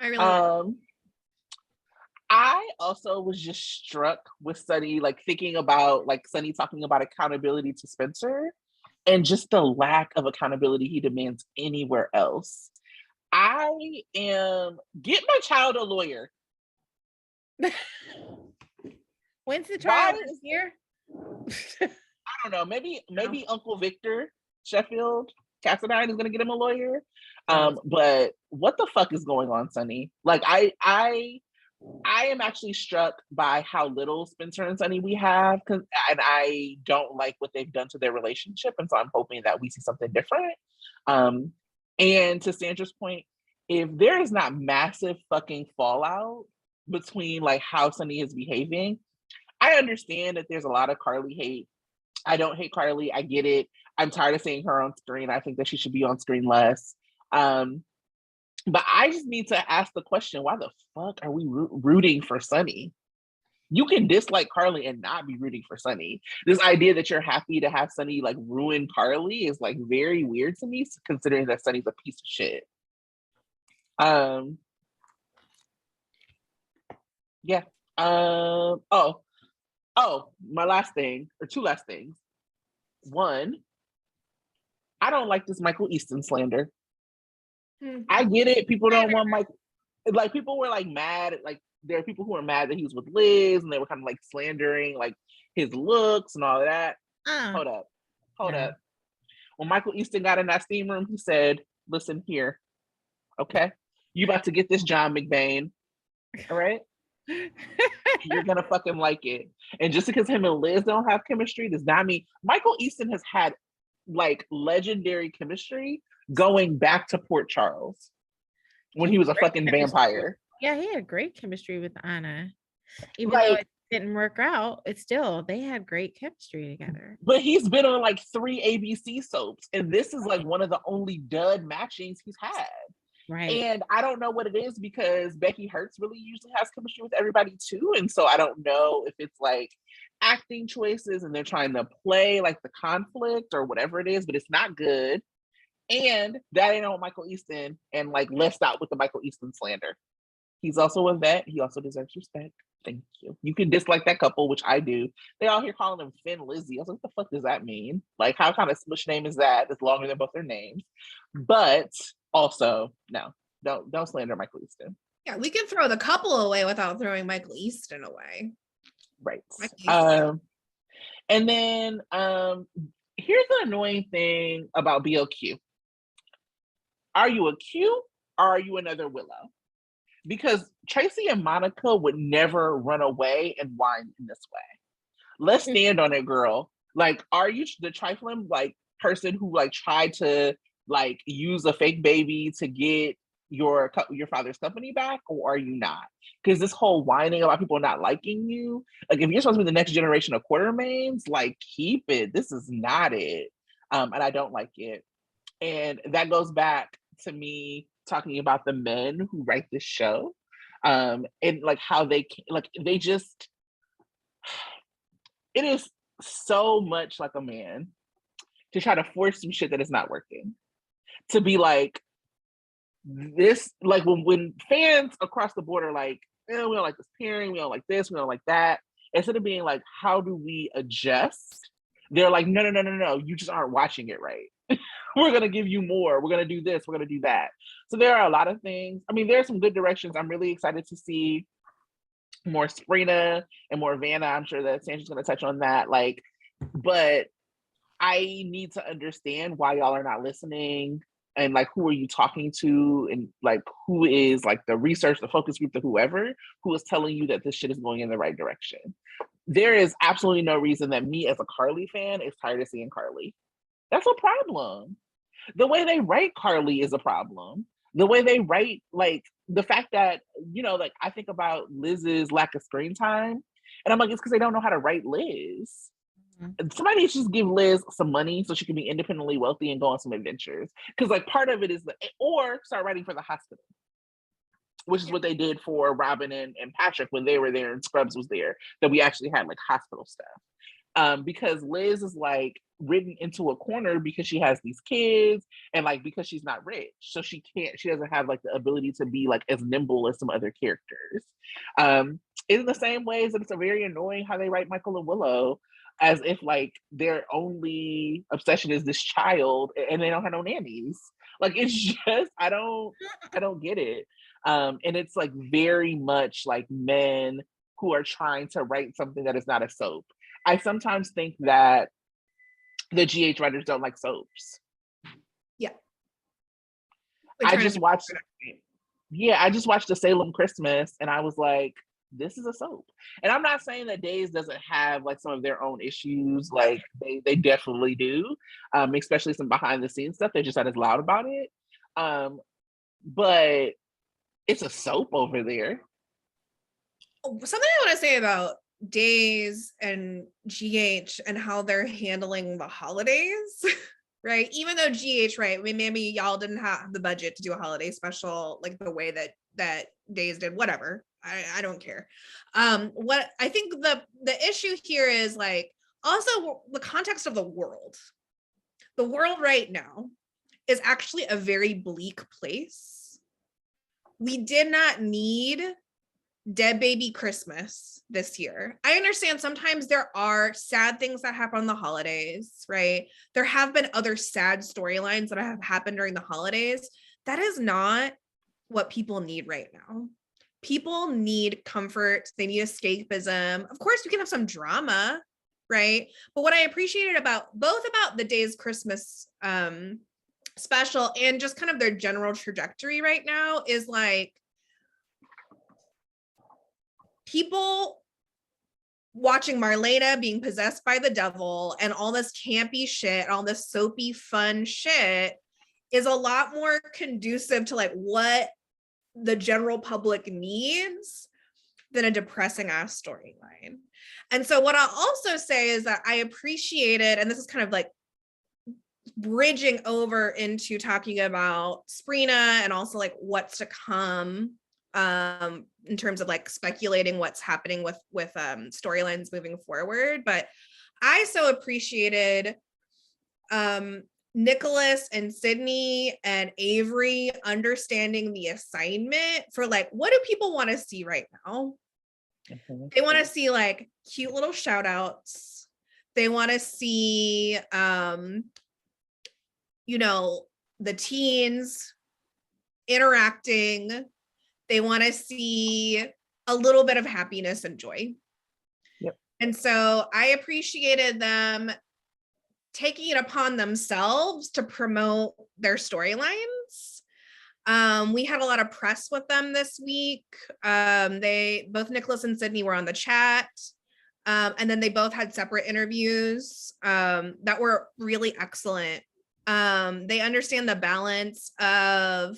I really like I also was just struck with Sonny, like thinking about like Sonny talking about accountability to Spencer and just the lack of accountability he demands anywhere else. Get my child a lawyer. When's the trial this year? I don't know. Maybe Uncle Victor Sheffield Cassadine is gonna get him a lawyer. But what the fuck is going on, Sonny? Like I am actually struck by how little Spencer and Sonny we have, and I don't like what they've done to their relationship, and so I'm hoping that we see something different. And to Sandra's point, if there is not massive fucking fallout between like how Sonny is behaving, I understand that there's a lot of Carly hate. I don't hate Carly. I get it. I'm tired of seeing her on screen. I think that she should be on screen less. But I just need to ask the question, why the fuck are we rooting for Sonny? You can dislike Carly and not be rooting for Sonny. This idea that you're happy to have Sonny like ruin Carly is like very weird to me, considering that Sonny's a piece of shit. Yeah. My last thing, or two last things. One, I don't like this Michael Easton slander. I get it. People don't want Mike. Like people were like mad. Like there are people who are mad that he was with Liz, and they were kind of like slandering like his looks and all of that. Hold up. When Michael Easton got in that steam room, he said, "Listen here, okay, you about to get this John McBain, all right? You're gonna fucking like it." And just because him and Liz don't have chemistry does not mean Michael Easton has had like legendary chemistry going back to Port Charles when he was a fucking vampire. Yeah, he had great chemistry with Anna. Even like, though it didn't work out, it's still they had great chemistry together. But he's been on like 3 ABC soaps, and this is like one of the only dud matchings he's had. Right. And I don't know what it is because Becky Hertz really usually has chemistry with everybody too. And so I don't know if it's like acting choices and they're trying to play like the conflict or whatever it is, but it's not good. And that ain't on Michael Easton, and like let's stop with the Michael Easton slander. He's also a vet. He also deserves respect. Thank you. You can dislike that couple, which I do. They all here calling him Finn Lizzie. I was like, what the fuck does that mean? Like, how kind of smush name is that? It's longer than both their names. But also, no, don't slander Michael Easton. Yeah, we can throw the couple away without throwing Michael Easton away. Right. And then here's the annoying thing about BLQ. Are you a Q or are you another Willow? Because Tracey and Monica would never run away and whine in this way. Let's stand on it, girl. Like, are you the trifling like person who like tried to like use a fake baby to get your father's company back, or are you not? Because this whole whining about people not liking you, like if you're supposed to be the next generation of Quartermains, like keep it. This is not it, and I don't like it. And that goes back to me talking about the men who write this show, and like how they just, it is so much like a man to try to force some shit that is not working. To be like this, like when fans across the board are like, we don't like this pairing, we don't like this, we don't like that. Instead of being like, how do we adjust? They're like, no, you just aren't watching it right. We're going to give you more. We're going to do this. We're going to do that. So there are a lot of things. I mean, there are some good directions. I'm really excited to see more Sprina and more Vanna. I'm sure that Sandra's going to touch on that. Like, but I need to understand why y'all are not listening and like who are you talking to, and like who is like the research, the focus group, the whoever who is telling you that this shit is going in the right direction. There is absolutely no reason that me as a Carly fan is tired of seeing Carly. That's a problem. The way they write Carly is a problem. The way they write, like the fact that, you know, like I think about Liz's lack of screen time, and I'm like, it's because they don't know how to write Liz. Somebody should just give Liz some money so she can be independently wealthy and go on some adventures. Because like part of it is, or start writing for the hospital, which is what they did for Robin and Patrick when they were there and Scrubs was there, that we actually had like hospital stuff. Because Liz is like written into a corner because she has these kids and like because she's not rich. So she doesn't have like the ability to be like as nimble as some other characters. In the same ways that it's a very annoying how they write Michael and Willow as if like their only obsession is this child and they don't have no nannies. Like it's just, I don't get it. And it's like very much like men who are trying to write something that is not a soap. I sometimes think that the GH writers don't like soaps. Yeah. I just watched the Salem Christmas and I was like, this is a soap. And I'm not saying that Days doesn't have like some of their own issues. Like they definitely do, especially some behind the scenes stuff. They're just not as loud about it. But it's a soap over there. Something I want to say about Days and GH and how they're handling the holidays, right? Even though GH, right? I mean, maybe y'all didn't have the budget to do a holiday special like the way that Days did, whatever. I don't care. What I think the issue here is like also the context of the world. The world right now is actually a very bleak place. We did not need Dead Baby Christmas this year. I understand sometimes there are sad things that happen on the holidays, right? There have been other sad storylines that have happened during the holidays. That is not what people need right now. People need comfort. They need escapism. Of course, you can have some drama, right? But what I appreciated about the Days Christmas special and just kind of their general trajectory right now is like people watching Marlena being possessed by the devil and all this campy shit, all this soapy fun shit is a lot more conducive to like what the general public needs than a depressing ass storyline. And so what I'll also say is that I appreciated, and this is kind of like bridging over into talking about Sprina and also like what's to come in terms of like speculating what's happening with storylines moving forward. But I so appreciated Nikolas and Sydney and Avery understanding the assignment for like, what do people want to see right now? They want to see like cute little shout outs. They want to see, you know, the teens interacting. They want to see a little bit of happiness and joy. Yep. And so I appreciated them taking it upon themselves to promote their storylines. We had a lot of press with them this week. Both Nikolas and Sydney were on the chat. And then they both had separate interviews that were really excellent. They understand the balance of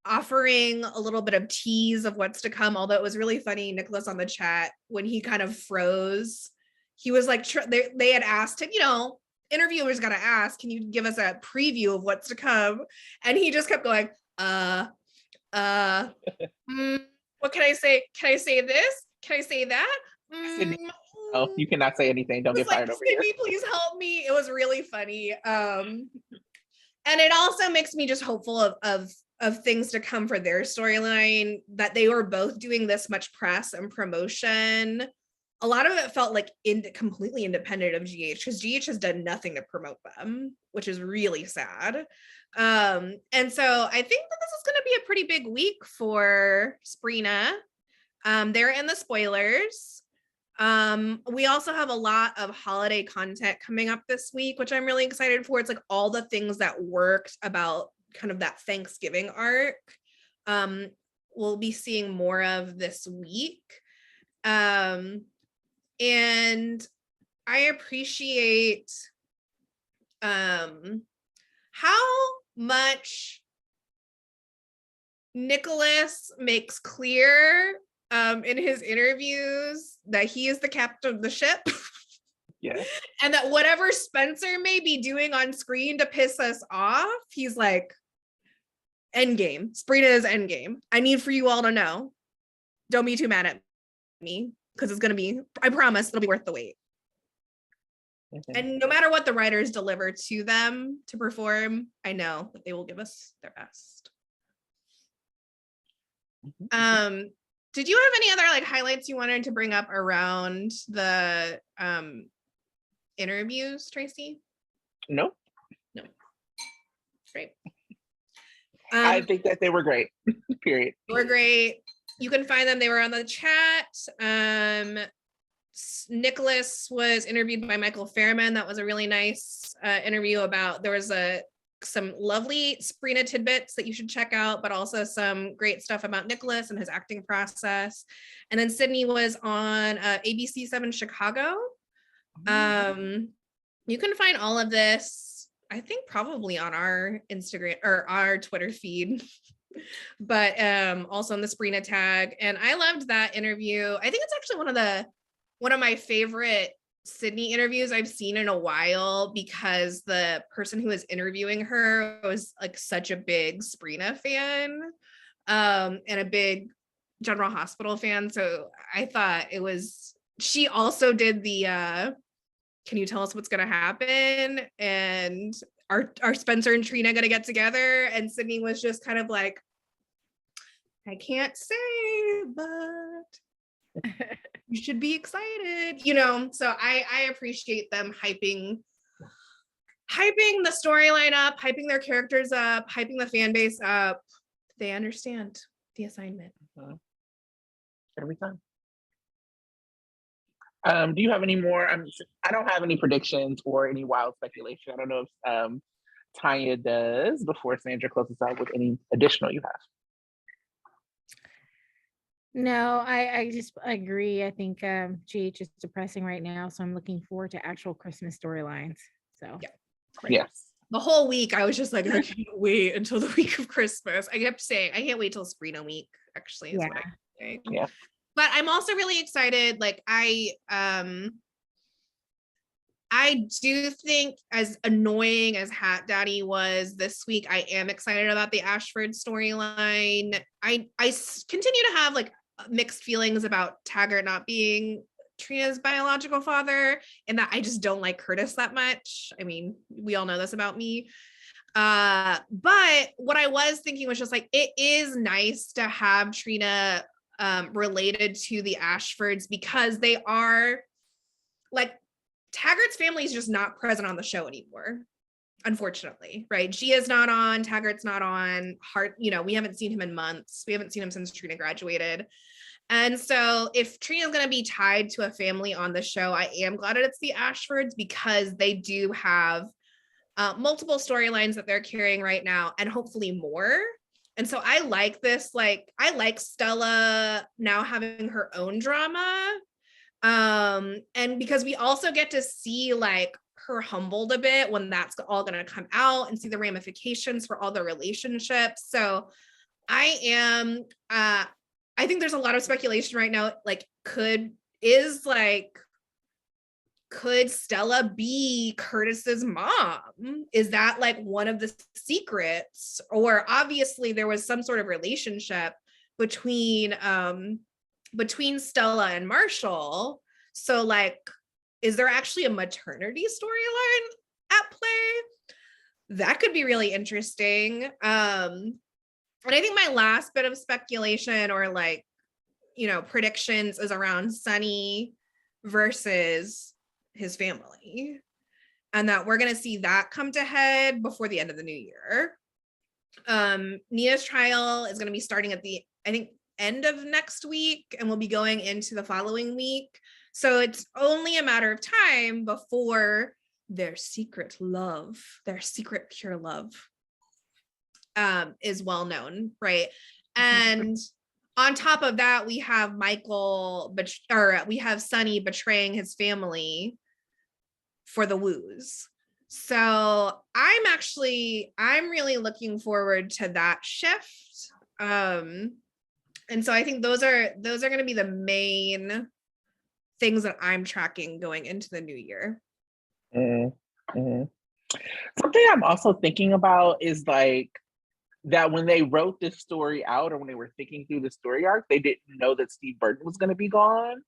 offering a little bit of tease of what's to come, although it was really funny, Nikolas on the chat, when he kind of froze, he was like, they had asked him, you know, interviewers got to ask, can you give us a preview of what's to come? And he just kept going, what can I say? Can I say this? Can I say that? Oh, you cannot say anything. Don't get fired over here. Please help me. It was really funny. And it also makes me just hopeful of things to come for their storyline, that they were both doing this much press and promotion. A lot of it felt like completely independent of GH, because GH has done nothing to promote them, which is really sad. And so I think that this is going to be a pretty big week for Sprina. They're in the spoilers. We also have a lot of holiday content coming up this week, which I'm really excited for. It's like all the things that worked about kind of that Thanksgiving arc. We'll be seeing more of this week. And I appreciate how much Nikolas makes clear in his interviews that he is the captain of the ship. Yeah. And that whatever Spencer may be doing on screen to piss us off, he's like, endgame. Sprina is endgame. I need for you all to know. Don't be too mad at me, because it's going to be, I promise it'll be worth the wait. And no matter what the writers deliver to them to perform, I know that they will give us their best. Did you have any other like highlights you wanted to bring up around the interviews, Tracey? No. Great. I think that they were great. Period. They were great. You can find them. They were on the chat. Nikolas was interviewed by Michael Fairman. That was a really nice interview about, there was some lovely Sprina tidbits that you should check out, but also some great stuff about Nikolas and his acting process. And then Sydney was on ABC 7 Chicago. You can find all of this, I think, probably on our Instagram or our Twitter feed, but also on the Sprina tag. And I loved that interview. I think it's actually one of my favorite Sydney interviews I've seen in a while, because the person who was interviewing her was like such a big Sprina fan and a big General Hospital fan. So I thought it was, she also did the can you tell us what's gonna happen? And are Spencer and Trina gonna get together? And Sydney was just kind of like, I can't say, but you should be excited, you know. So I appreciate them hyping the storyline up, hyping their characters up, hyping the fan base up. They understand the assignment. Every time. Do you have any more? I don't have any predictions or any wild speculation. I don't know if Tonya does, before Sandra closes out with any additional you have. No, I just agree. I think GH is depressing right now, so I'm looking forward to actual Christmas storylines. So yeah. Yes. The whole week I was just like, I can't wait until the week of Christmas. I kept saying I can't wait till Sprina week, actually, is what I say. Yeah. But I'm also really excited. Like I do think, as annoying as Hat Daddy was this week, I am excited about the Ashford storyline. I continue to have like mixed feelings about Taggart not being Trina's biological father, and that I just don't like Curtis that much. I mean, we all know this about me. But what I was thinking was just like, it is nice to have Trina related to the Ashfords, because they are like, Taggart's family is just not present on the show anymore, unfortunately, right? Gia's not on, Taggart's not on, Hart, you know, we haven't seen him in months. We haven't seen him since Trina graduated. And so if Trina's going to be tied to a family on the show, I am glad that it's the Ashfords, because they do have multiple storylines that they're carrying right now, and hopefully more. And so I like this, like, I like Stella now having her own drama. And because we also get to see like her humbled a bit when that's all going to come out, and see the ramifications for all the relationships. So I think there's a lot of speculation right now, like could Stella be Curtis's mom? Is that like one of the secrets? Or obviously there was some sort of relationship between Stella and Marshall. So like, is there actually a maternity storyline at play? That could be really interesting. And I think my last bit of speculation, or like, you know, predictions, is around Sonny versus his family, and that we're going to see that come to head before the end of the new year. Nina's trial is going to be starting at the, I think, end of next week, and we'll be going into the following week. So it's only a matter of time before their secret love, their secret pure love, is well known, right? And on top of that, we have we have Sonny betraying his family for the woos. So I'm really looking forward to that shift. And so I think those are going to be the main things that I'm tracking going into the new year. Mm-hmm. Something I'm also thinking about is like that when they wrote this story out, or when they were thinking through the story arc, they didn't know that Steve Burton was going to be gone.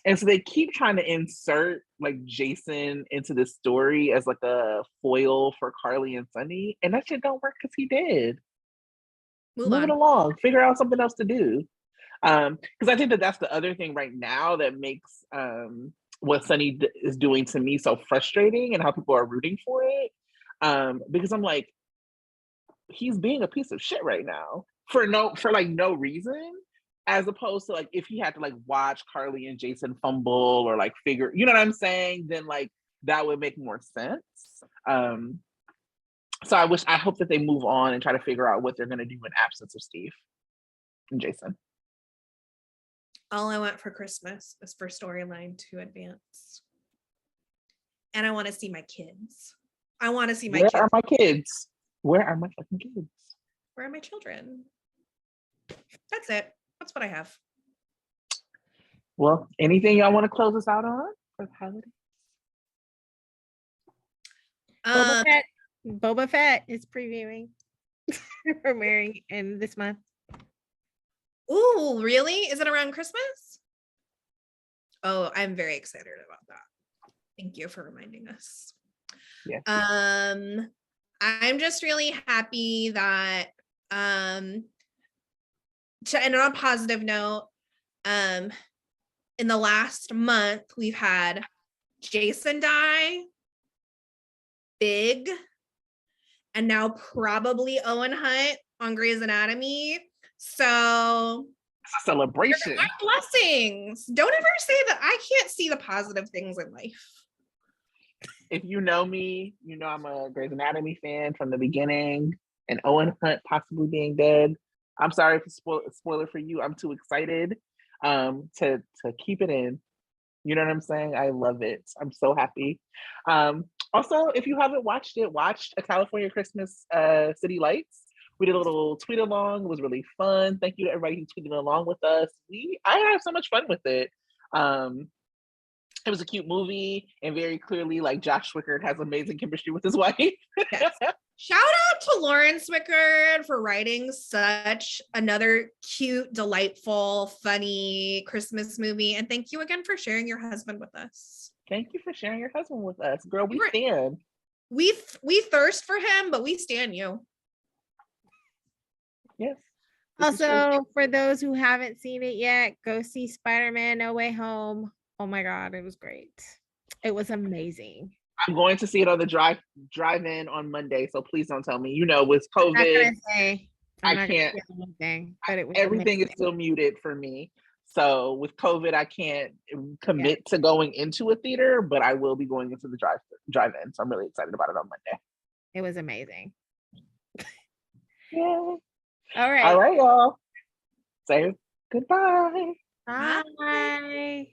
And so they keep trying to insert like Jason into the story as like a foil for Carly and Sonny. And that shit don't work because he did. Move it along, figure out something else to do. Because I think that that's the other thing right now that makes what Sonny is doing to me so frustrating, and how people are rooting for it. Because I'm like, he's being a piece of shit right now for no reason, as opposed to like if he had to like watch Carly and Jason fumble or like figure, you know what I'm saying, then like that would make more sense. So I hope that they move on and try to figure out what they're going to do in absence of Steve and Jason. All I want for Christmas is for storyline to advance, and I want to see my kids. I want to see my Where kids. are my kids? Where are my fucking kids? Where are my children? That's it. That's what I have. Well, anything y'all want to close us out on for the holidays? Boba Fett is previewing premiering in this month. Ooh, really? Is it around Christmas? Oh, I'm very excited about that. Thank you for reminding us. Yeah. I'm just really happy that and on a positive note, in the last month we've had Jason die, Big, and now probably Owen Hunt on Grey's Anatomy. So it's a celebration. Blessings. Don't ever say that I can't see the positive things in life. If you know me, you know I'm a Grey's Anatomy fan from the beginning, and Owen Hunt possibly being dead. I'm sorry if it's spoiler for you. I'm too excited to keep it in. You know what I'm saying? I love it. I'm so happy. Also, if you haven't watched it, watch A California Christmas City Lights. We did a little tweet along. It was really fun. Thank you to everybody who tweeted along with us. I had so much fun with it. It was a cute movie, and very clearly, like, Josh Swickard has amazing chemistry with his wife. Yes. Shout out to Lauren Swickard for writing such another cute, delightful, funny Christmas movie. And thank you again for sharing your husband with us. Thank you for sharing your husband with us. Girl, we stand. We thirst for him, but we stand you. Yes. Also, for those who haven't seen it yet, go see Spider-Man No Way Home. Oh my God, it was great. It was amazing. I'm going to see it on the drive-in on Monday, so please don't tell me. You know, with COVID, I can't. Anything, but it was everything is still muted for me. So with COVID, I can't commit to going into a theater, but I will be going into the drive-in. So I'm really excited about it on Monday. It was amazing. Yeah. All right. All right, y'all. Say goodbye. Bye.